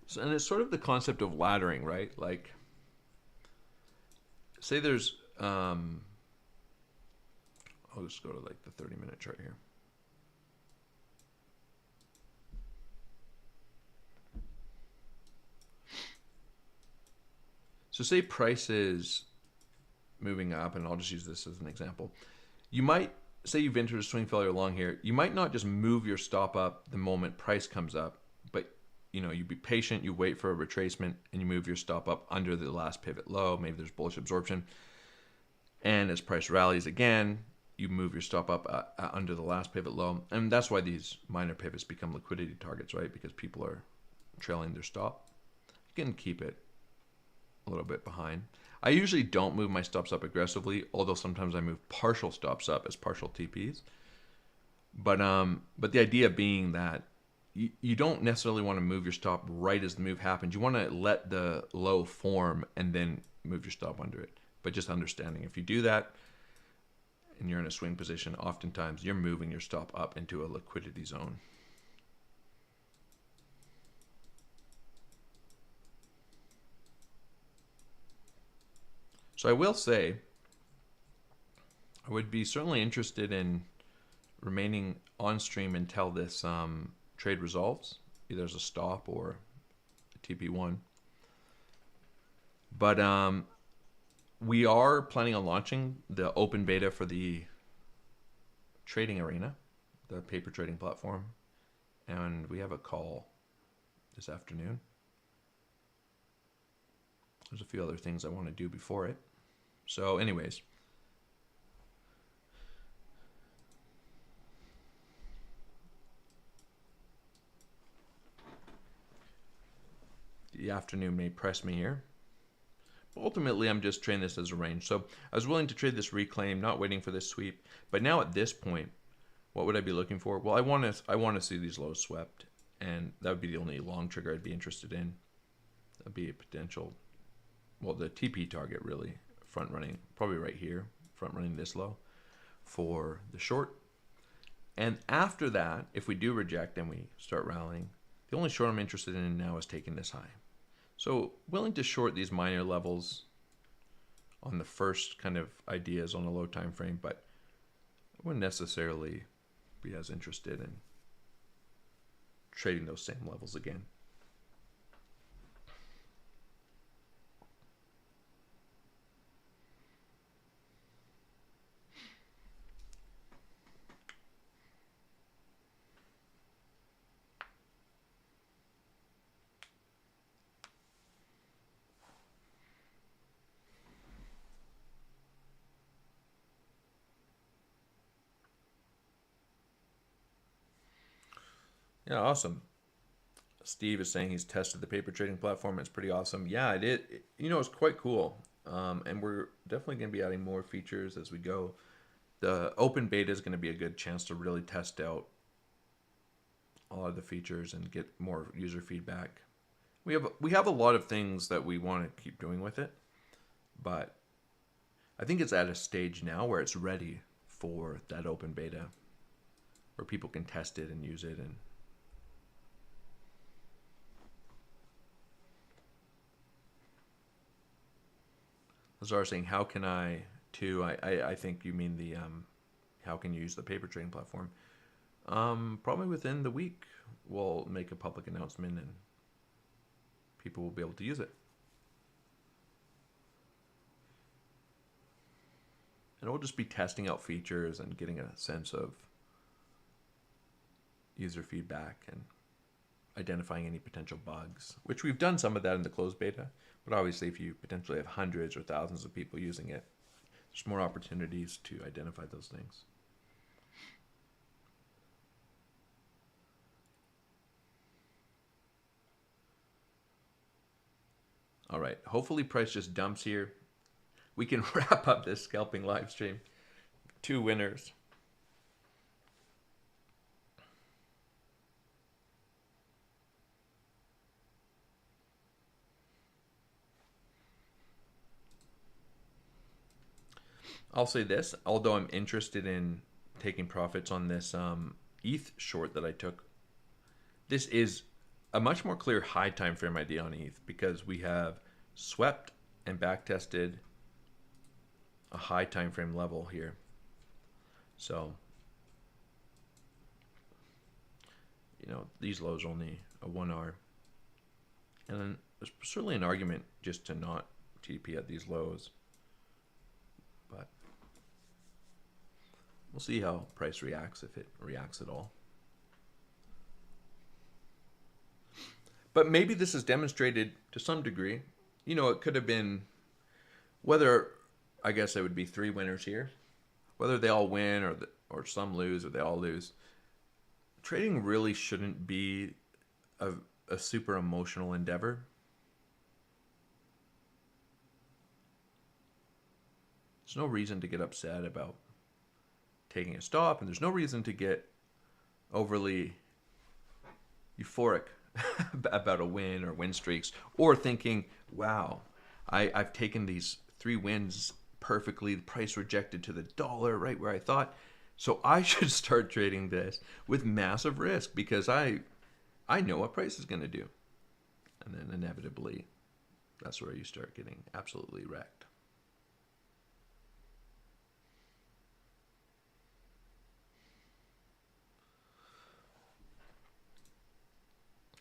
So, and it's sort of the concept of laddering, right? Like, say there's, I'll just go to like the 30-minute chart here. So say price is moving up, and I'll just use this as an example. You might say you've entered a swing failure long here. You might not just move your stop up the moment price comes up, but you be patient, you wait for a retracement, and you move your stop up under the last pivot low. Maybe there's bullish absorption. And as price rallies again, you move your stop up under the last pivot low. And that's why these minor pivots become liquidity targets, right? Because people are trailing their stop. You can keep it a little bit behind. I usually don't move my stops up aggressively, although sometimes I move partial stops up as partial TPs. But the idea being that you don't necessarily want to move your stop right as the move happens. You want to let the low form and then move your stop under it. But just understanding, if you do that and you're in a swing position, oftentimes you're moving your stop up into a liquidity zone. So I will say, I would be certainly interested in remaining on stream until this trade resolves, either as a stop or a TP1. But we are planning on launching the open beta for the trading arena, the paper trading platform, and we have a call this afternoon. There's a few other things I want to do before it. So anyways, the afternoon may press me here. But ultimately, I'm just trading this as a range. So I was willing to trade this reclaim, not waiting for this sweep. But now at this point, what would I be looking for? Well, I want to see these lows swept, and that would be the only long trigger I'd be interested in. That'd be a potential, well, the TP target really, front running, probably right here, front running this low for the short. And after that, if we do reject and we start rallying, the only short I'm interested in now is taking this high. So willing to short these minor levels on the first kind of ideas on a low time frame, but I wouldn't necessarily be as interested in trading those same levels again. Yeah, awesome. Steve is saying he's tested the paper trading platform. It's pretty awesome. Yeah, it did. It's quite cool. And we're definitely going to be adding more features as we go. The open beta is going to be a good chance to really test out all of the features and get more user feedback. We have a lot of things that we want to keep doing with it, but I think it's at a stage now where it's ready for that open beta, where people can test it and use it. And Lazar saying, how can I too? I think you mean the how can you use the paper trading platform? Probably within the week we'll make a public announcement and people will be able to use it. And we'll just be testing out features and getting a sense of user feedback and identifying any potential bugs, which we've done some of that in the closed beta. But obviously, if you potentially have hundreds or thousands of people using it, there's more opportunities to identify those things. All right, hopefully price just dumps here. We can wrap up this scalping live stream. 2 winners. I'll say this, although I'm interested in taking profits on this ETH short that I took, this is a much more clear high time frame idea on ETH because we have swept and back tested a high time frame level here. So, these lows are only a 1R. And then there's certainly an argument just to not TP at these lows. But we'll see how price reacts, if it reacts at all. But maybe this is demonstrated to some degree. It could have been, whether, I guess it would be 3 winners here. Whether they all win or some lose or they all lose. Trading really shouldn't be a super emotional endeavor. There's no reason to get upset about taking a stop, and there's no reason to get overly euphoric about a win or win streaks, or thinking, wow, I've taken these 3 wins perfectly, the price rejected to the dollar, right where I thought, so I should start trading this with massive risk because I know what price is going to do. And then inevitably, that's where you start getting absolutely wrecked.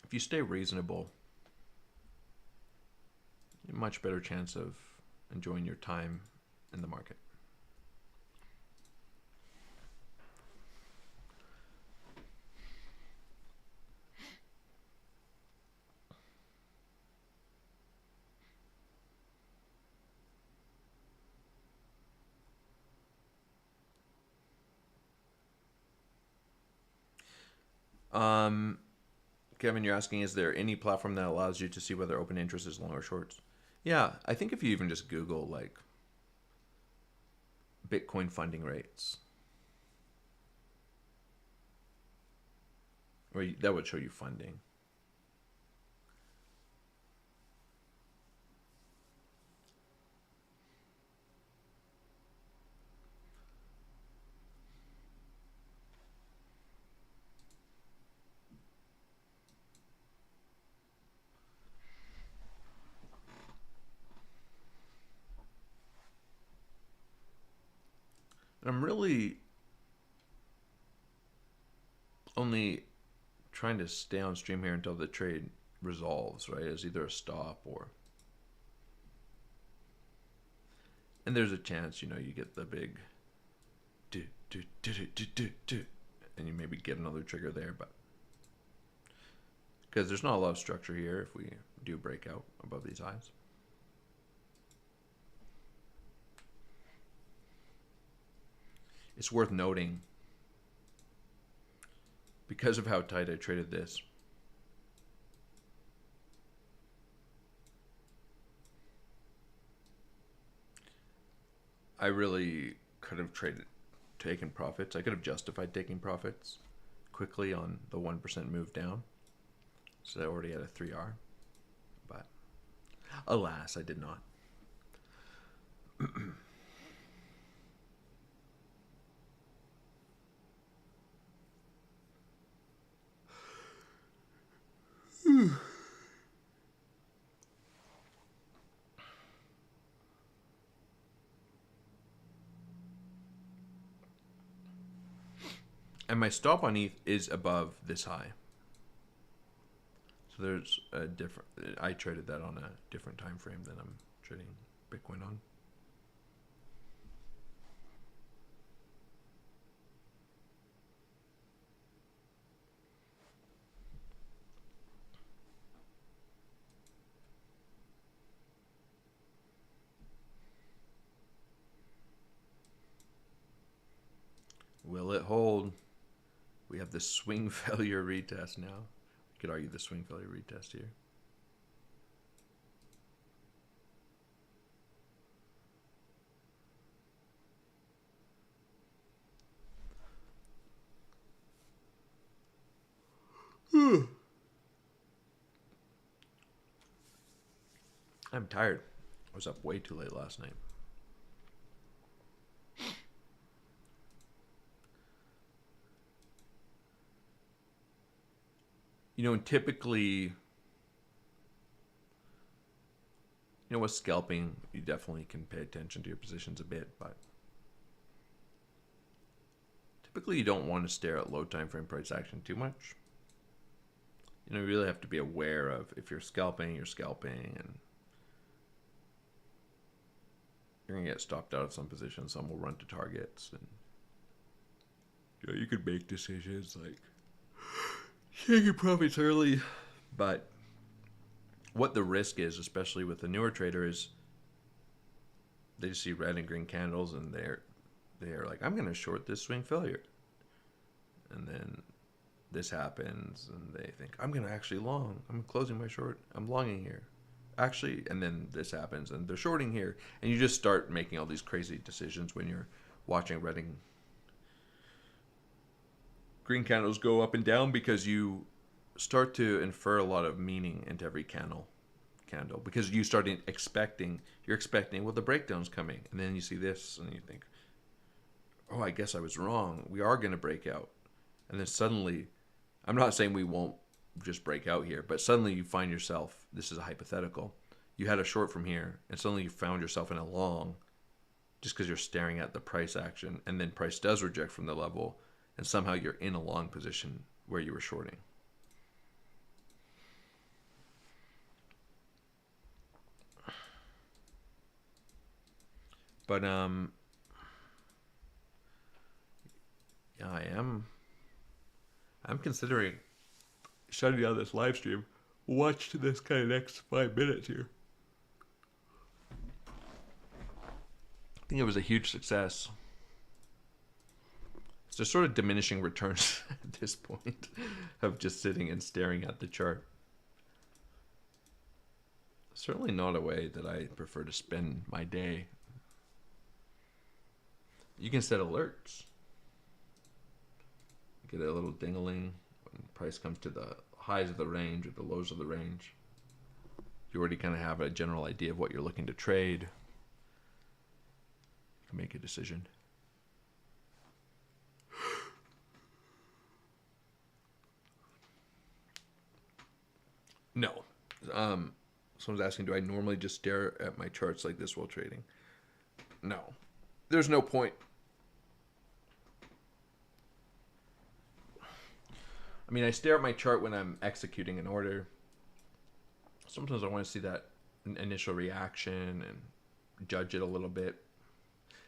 If you stay reasonable, you have a much better chance of enjoying your time in the market. Kevin, you're asking, is there any platform that allows you to see whether open interest is long or shorts? Yeah, I think if you even just Google like Bitcoin funding rates, or that would show you funding. And I'm really only trying to stay on stream here until the trade resolves, right? As either a stop or, and there's a chance, you know, you get the big do do do do do do do, and you maybe get another trigger there, but because there's not a lot of structure here if we do break out above these highs. It's worth noting, because of how tight I traded this, I really could have taken profits. I could have justified taking profits quickly on the 1% move down. So I already had a 3R. But alas, I did not. And my stop on ETH is above this high. So there's a different, I traded that on a different time frame than I'm trading Bitcoin on. Will it hold? We have the swing failure retest now. We could argue the swing failure retest here. I'm tired. I was up way too late last night. You know, typically, you know, with scalping, you definitely can pay attention to your positions a bit, but typically you don't want to stare at low time frame price action too much. You know, you really have to be aware of, if you're scalping, and you're going to get stopped out of some positions. Some will run to targets, and you know, you could make decisions like taking profits early, but what the risk is, especially with the newer trader, is they just see red and green candles and they're like, I'm going to short this swing failure, and then this happens and they think, I'm going to actually long, I'm closing my short, I'm longing here actually, and then this happens and they're shorting here, and you just start making all these crazy decisions when you're watching red and green candles go up and down, because you start to infer a lot of meaning into every candle, because you start expecting, well, the breakdown's coming, and then you see this and you think, oh, I guess I was wrong, we are going to break out. And then suddenly, I'm not saying we won't just break out here, but suddenly you find yourself, this is a hypothetical, you had a short from here and suddenly you found yourself in a long, just because you're staring at the price action, and then price does reject from the level, and somehow you're in a long position where you were shorting. But yeah, I'm considering shutting down this live stream. Watch this kind of next 5 minutes here. I think it was a huge success. So sort of diminishing returns at this point of just sitting and staring at the chart. Certainly not a way that I prefer to spend my day. You can set alerts. Get a little ding-a-ling when the price comes to the highs of the range or the lows of the range. You already kind of have a general idea of what you're looking to trade. You can make a decision. No. Someone's asking, do I normally just stare at my charts like this while trading? No. There's no point. I mean, I stare at my chart when I'm executing an order. Sometimes I want to see that initial reaction and judge it a little bit.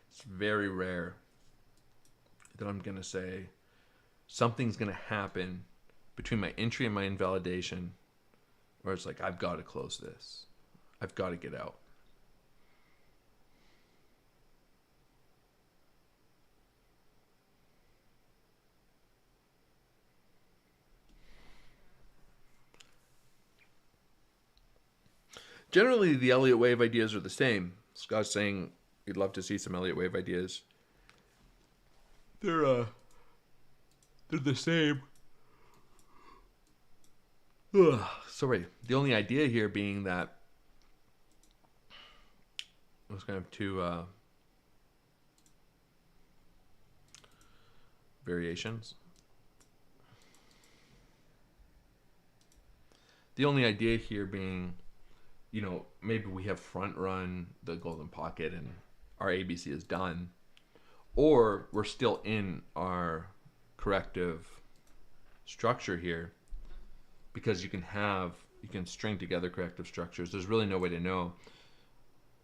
It's very rare that I'm going to say something's going to happen between my entry and my invalidation where it's like, I've got to close this. I've got to get out. Generally, the Elliott wave ideas are the same. Scott's saying he'd love to see some Elliott wave ideas. They're the same. Ugh, sorry. The only idea here being that I was going to have two variations. The only idea here being, you know, maybe we have front run the golden pocket and our ABC is done, or we're still in our corrective structure here, because you can string together corrective structures. There's really no way to know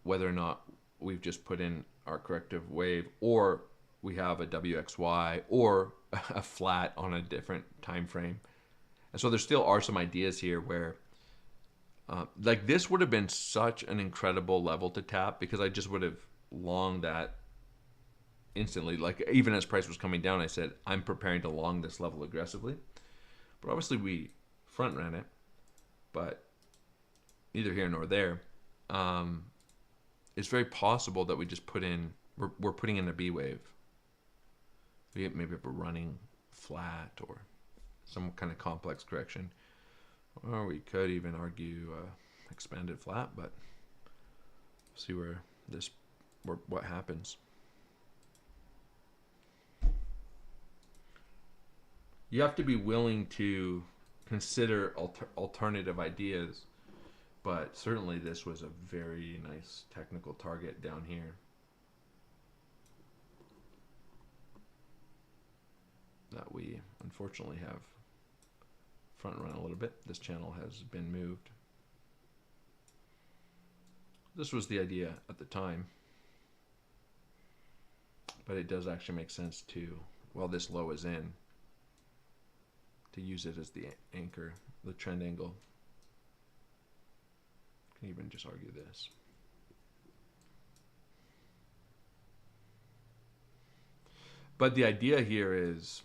whether or not we've just put in our corrective wave, or we have a WXY, or a flat on a different time frame. And so there still are some ideas here where like this would have been such an incredible level to tap, because I just would have longed that instantly. Like even as price was coming down, I said, I'm preparing to long this level aggressively. But obviously we front ran it, but neither here nor there. It's very possible that we just put in, we're putting in a B wave. We maybe have a running flat or some kind of complex correction. Or we could even argue expanded flat, but see what happens. You have to be willing to consider alternative ideas, but certainly this was a very nice technical target down here. That we unfortunately have front run a little bit. This channel has been moved. This was the idea at the time, but it does actually make sense to, while this low is in, to use it as the anchor, the trend angle. You can even just argue this. But the idea here is,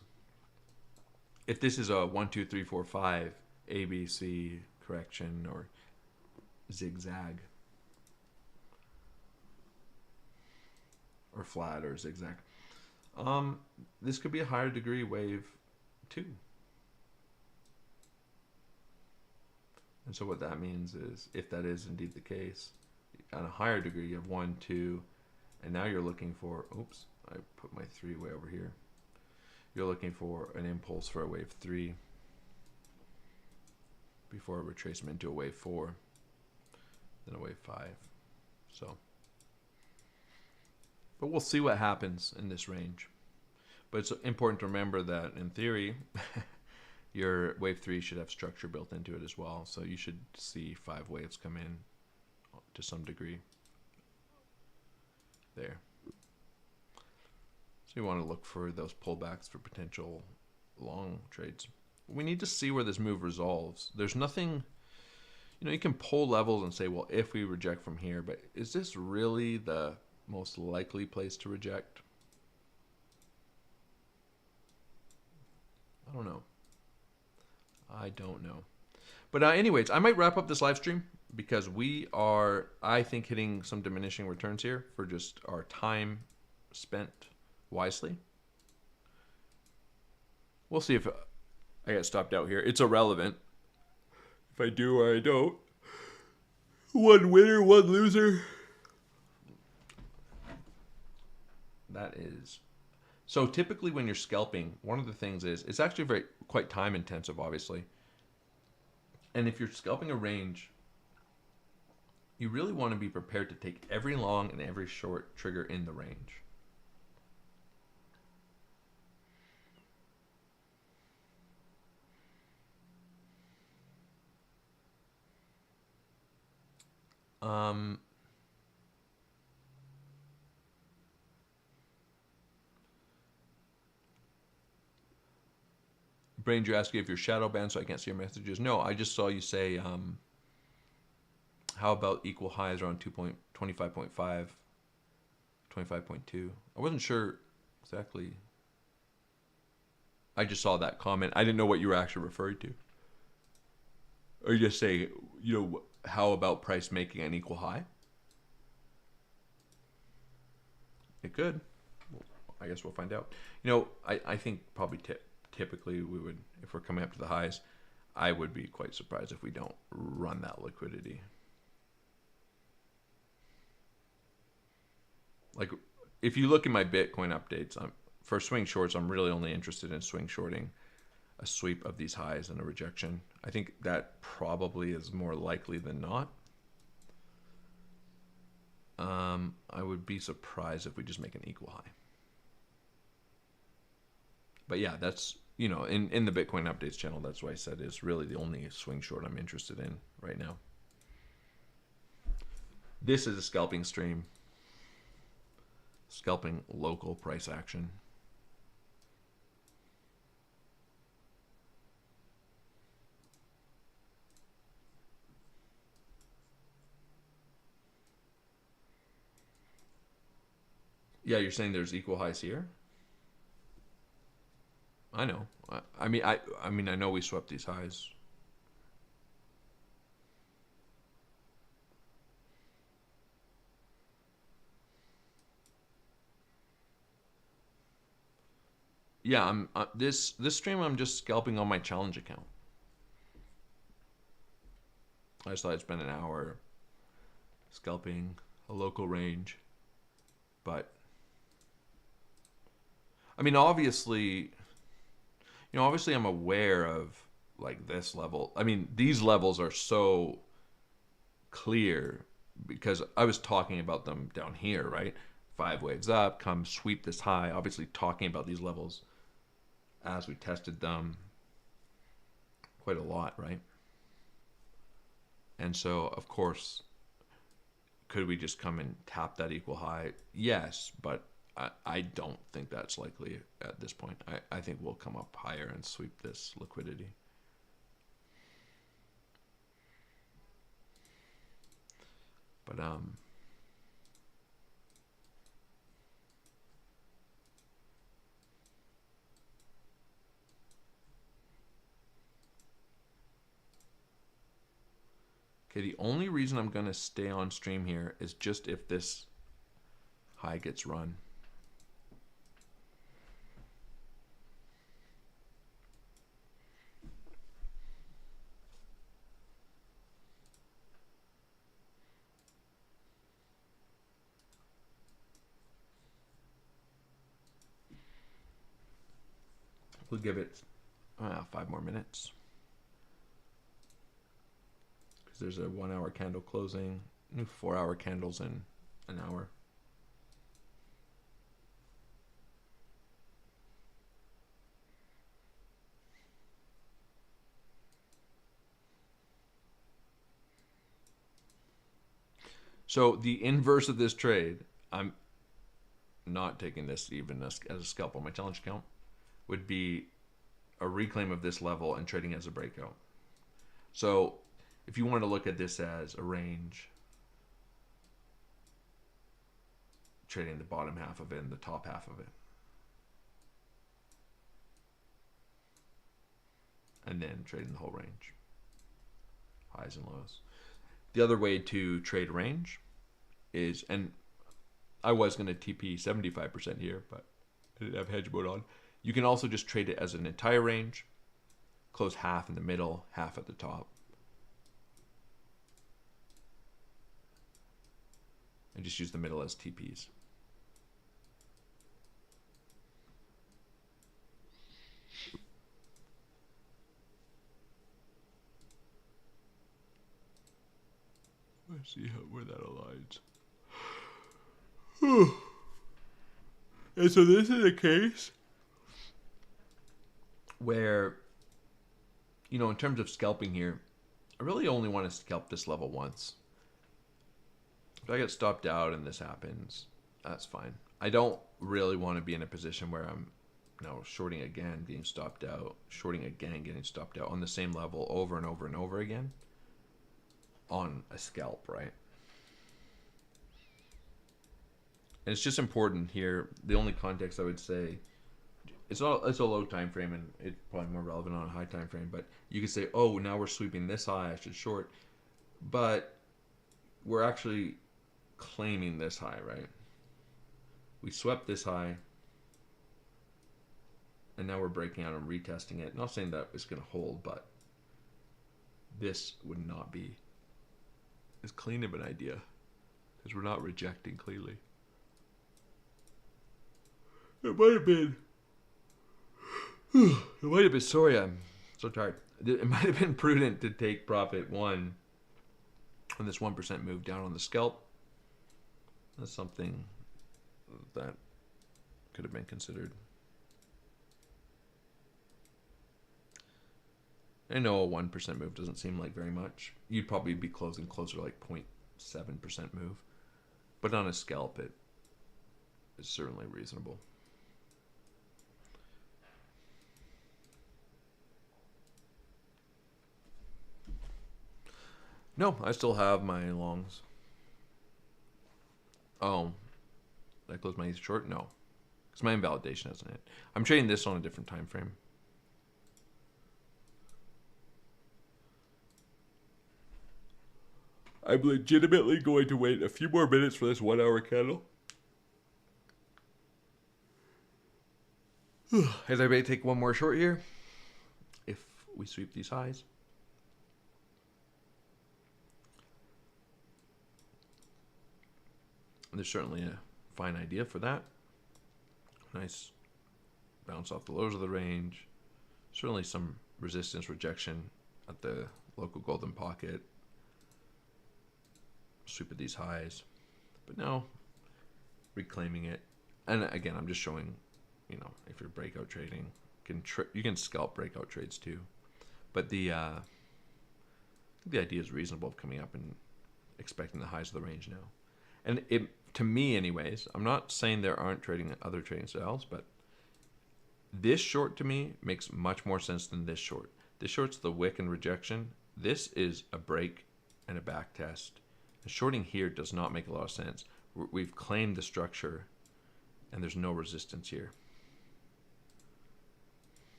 if this is a 1, 2, 3, 4, 5 ABC correction or zigzag or flat or zigzag, this could be a higher degree wave 2. And so what that means is, if that is indeed the case, on a higher degree you have 1, 2, and now you're looking for, oops, I put my 3 way over here. You're looking for an impulse for a wave 3 before a retracement into a wave 4, then a wave 5. So, but we'll see what happens in this range. But it's important to remember that in theory, your wave 3 should have structure built into it as well. So you should see 5 waves come in to some degree there. So you want to look for those pullbacks for potential long trades. We need to see where this move resolves. There's nothing, you know, you can pull levels and say, well, if we reject from here, but is this really the most likely place to reject? don't know. I don't know. But anyways, I might wrap up this live stream because we are, I think, hitting some diminishing returns here for just our time spent wisely. We'll see if I get stopped out here. It's irrelevant. If I do or I don't. One winner, one loser. That is. So typically when you're scalping, one of the things is, it's actually quite time intensive, obviously. And if you're scalping a range, you really want to be prepared to take every long and every short trigger in the range. Branger asking if you're shadow banned so I can't see your messages. No, I just saw you say, how about equal highs around 25.5, 25.2? I wasn't sure exactly. I just saw that comment. I didn't know what you were actually referring to. Or you just say, how about price making an equal high? It could. Well, I guess we'll find out. I think probably typically we would, if we're coming up to the highs, I would be quite surprised if we don't run that liquidity. Like, if you look at my Bitcoin updates, for swing shorts, I'm really only interested in swing shorting a sweep of these highs and a rejection. I think that probably is more likely than not. I would be surprised if we just make an equal high. But yeah, that's, in the Bitcoin updates channel, that's why I said it's really the only swing short I'm interested in right now. This is a scalping stream. Scalping local price action. Yeah, you're saying there's equal highs here? I know. I mean, I know we swept these highs. Yeah, this stream I'm just scalping on my challenge account. I just thought I'd spend an hour scalping a local range, but I mean, obviously I'm aware of like this level. I mean, these levels are so clear because I was talking about them down here, right? 5 waves up, come sweep this high. Obviously talking about these levels as we tested them quite a lot, right? And so, of course, could we just come and tap that equal high? Yes, but I don't think that's likely at this point. I think we'll come up higher and sweep this liquidity. But okay, the only reason I'm gonna stay on stream here is just if this high gets run. We'll give it 5 more minutes. Because there's a 1 hour candle closing, new 4 hour candles in an hour. So the inverse of this trade, I'm not taking this even as a scalp on my challenge account, would be a reclaim of this level and trading as a breakout. So if you want to look at this as a range, trading the bottom half of it and the top half of it. and then trading the whole range, highs and lows. The other way to trade range is, and I was going to TP 75% here, but I didn't have hedge mode on. You can also just trade it as an entire range, close half in the middle, half at the top, and just use the middle as TPs. Let's see where that aligns. And so this is a case where, you know, in terms of scalping here, I really only want to scalp this level once. If I get stopped out and this happens, that's fine. I don't really want to be in a position where I'm, you know, shorting again, getting stopped out, shorting again, getting stopped out on the same level over and over and over again on a scalp, right? And it's just important here. The only context I would say, it's a low time frame, and it's probably more relevant on a high time frame. But you could say, oh, now we're sweeping this high, I should short. But we're actually claiming this high, right? We swept this high, and now we're breaking out and retesting it. Not saying that it's going to hold, but this would not be as clean of an idea because we're not rejecting cleanly. It might have been. Sorry, I'm so tired. It might have been prudent to take profit one on this 1% move down on the scalp. That's something that could have been considered. I know a 1% move doesn't seem like very much. You'd probably be closing closer to like 0.7% move. But on a scalp, it is certainly reasonable. No, I still have my longs. Oh, did I close my ETH short? No, because my invalidation hasn't hit. I'm trading this on a different time frame. I'm legitimately going to wait a few more minutes for this 1 hour candle. As I may take one more short here, if we sweep these highs. There's certainly a fine idea for that. Nice bounce off the lows of the range. Certainly some resistance rejection at the local golden pocket. Sweep at these highs. But now, reclaiming it. And again, I'm just showing, you know, if you're breakout trading, you can scalp breakout trades too. But the idea is reasonable of coming up and expecting the highs of the range now. And it, to me anyways, I'm not saying there aren't other trading styles, but this short to me makes much more sense than this short. This short's the wick and rejection. This is a break and a back test. And shorting here does not make a lot of sense. We've claimed the structure and there's no resistance here.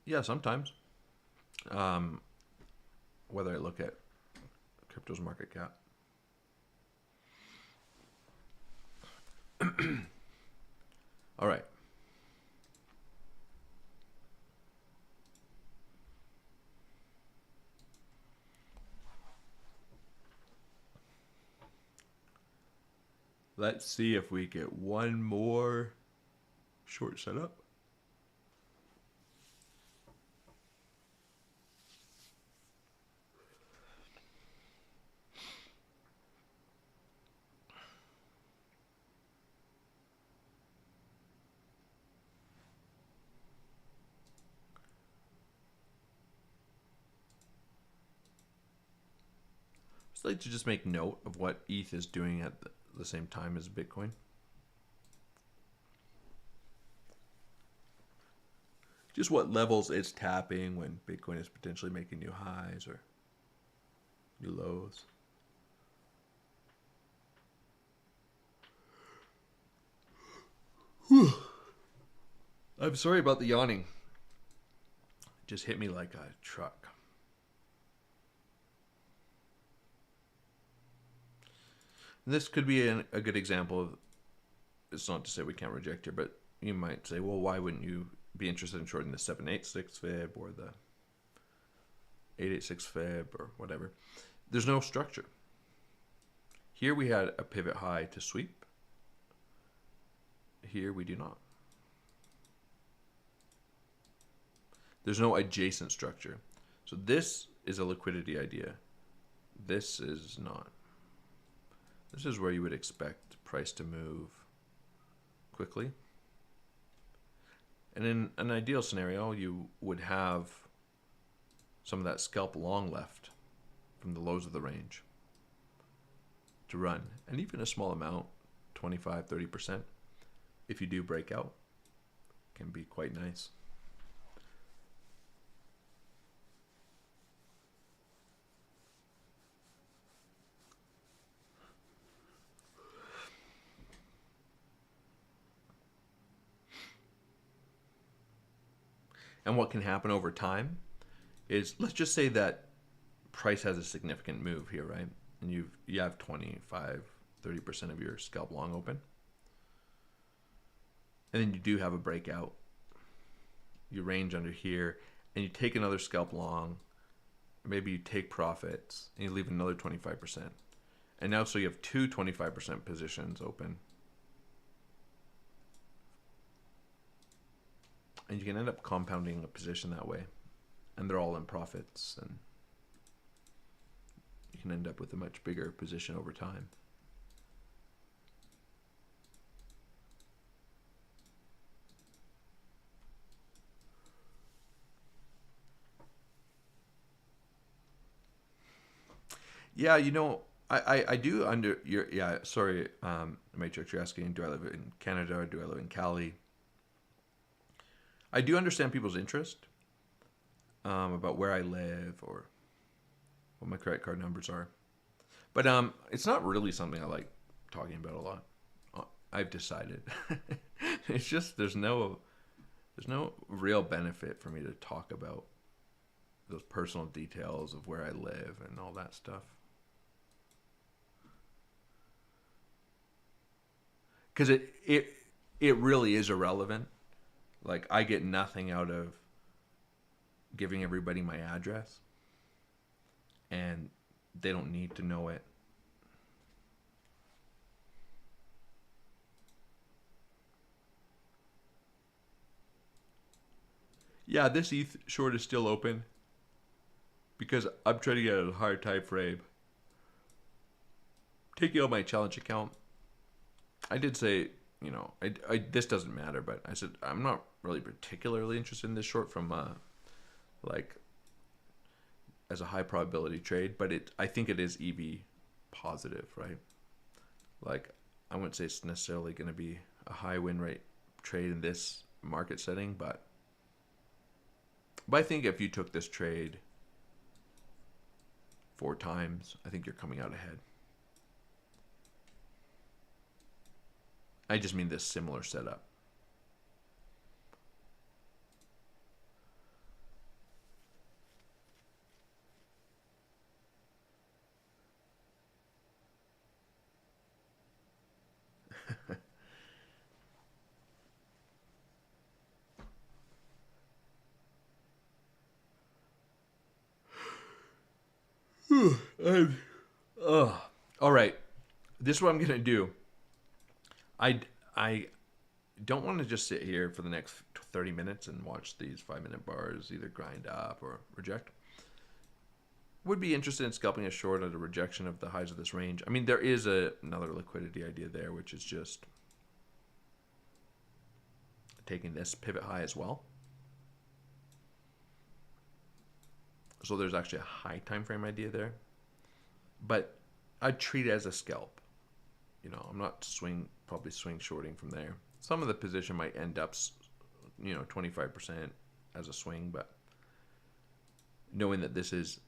Yeah, sometimes. Whether I look at crypto's market cap. All right. Let's see if we get one more short setup. like to just make note of what ETH is doing at the same time as Bitcoin. Just what levels it's tapping when Bitcoin is potentially making new highs or new lows. Whew. I'm sorry about the yawning. It just hit me like a truck. And this could be a good example of, it's not to say we can't reject here, but you might say, well, why wouldn't you be interested in shorting the 786 fib or the 886 fib or whatever? There's no structure. Here we had a pivot high to sweep. Here we do not. There's no adjacent structure. So this is a liquidity idea. This is not. This is where you would expect price to move quickly. And in an ideal scenario, you would have some of that scalp long left from the lows of the range to run. And even a small amount, 25, 30%, if you do break out, can be quite nice. And what can happen over time is, let's just say that price has a significant move here, right? And you have 25, 30% of your scalp long open. And then you do have a breakout. You range under here and you take another scalp long. Maybe you take profits and you leave another 25%. And now so you have two 25% positions open. And you can end up compounding a position that way. And they're all in profits. And you can end up with a much bigger position over time. Yeah, you know, I do under your, yeah, sorry, Matrix, you're asking, do I live in Canada or do I live in Cali? I do understand people's interest about where I live or what my credit card numbers are. But it's not really something I like talking about a lot. I've decided. It's just there's no real benefit for me to talk about those personal details of where I live and all that stuff. Because it really is irrelevant. Like, I get nothing out of giving everybody my address, and they don't need to know it. Yeah, this ETH short is still open because I'm trying to get a higher time frame. Taking out my challenge account, I did say, you know, I this doesn't matter, but I said I'm not really particularly interested in this short from like as a high probability trade, but I think it is EV positive, right? Like, I wouldn't say it's necessarily going to be a high win rate trade in this market setting, but I think if you took this trade 4 times, I think you're coming out ahead. I just mean this similar setup. All right. This is what I'm going to do. I don't want to just sit here for the next 30 minutes and watch these 5-minute bars either grind up or reject. Would be interested in scalping a short at a rejection of the highs of this range. I mean, there is another liquidity idea there, which is just taking this pivot high as well. So there's actually a high time frame idea there. But I'd treat it as a scalp. I'm not probably swing shorting from there. Some of the position might end up, 25% as a swing, but knowing that this is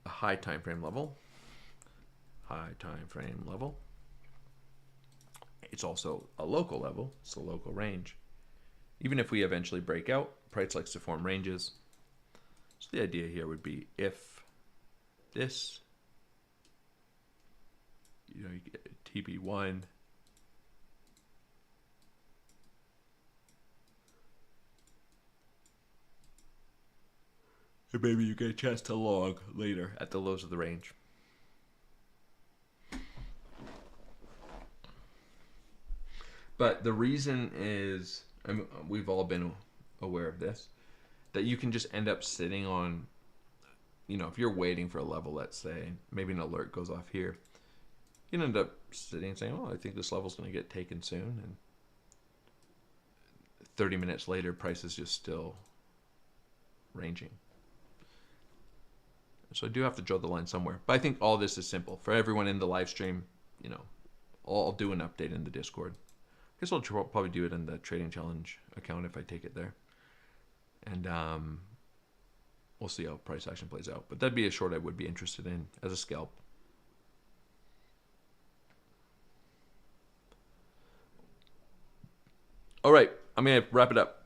a high time frame level, it's also a local level, it's a local range. Even if we eventually break out, price likes to form ranges. So the idea here would be if this, you get TP1, and maybe you get a chance to log later at the lows of the range. But the reason is, we've all been aware of this, that you can just end up sitting on, if you're waiting for a level, let's say, maybe an alert goes off here, you can end up sitting and saying, oh, I think this level's going to get taken soon. And 30 minutes later, price is just still ranging. So I do have to draw the line somewhere. But I think all this is simple. For everyone in the live stream, I'll do an update in the Discord. I guess I'll probably do it in the Trading Challenge account if I take it there. And we'll see how price action plays out. But that'd be a short I would be interested in as a scalp. All right, I'm going to wrap it up.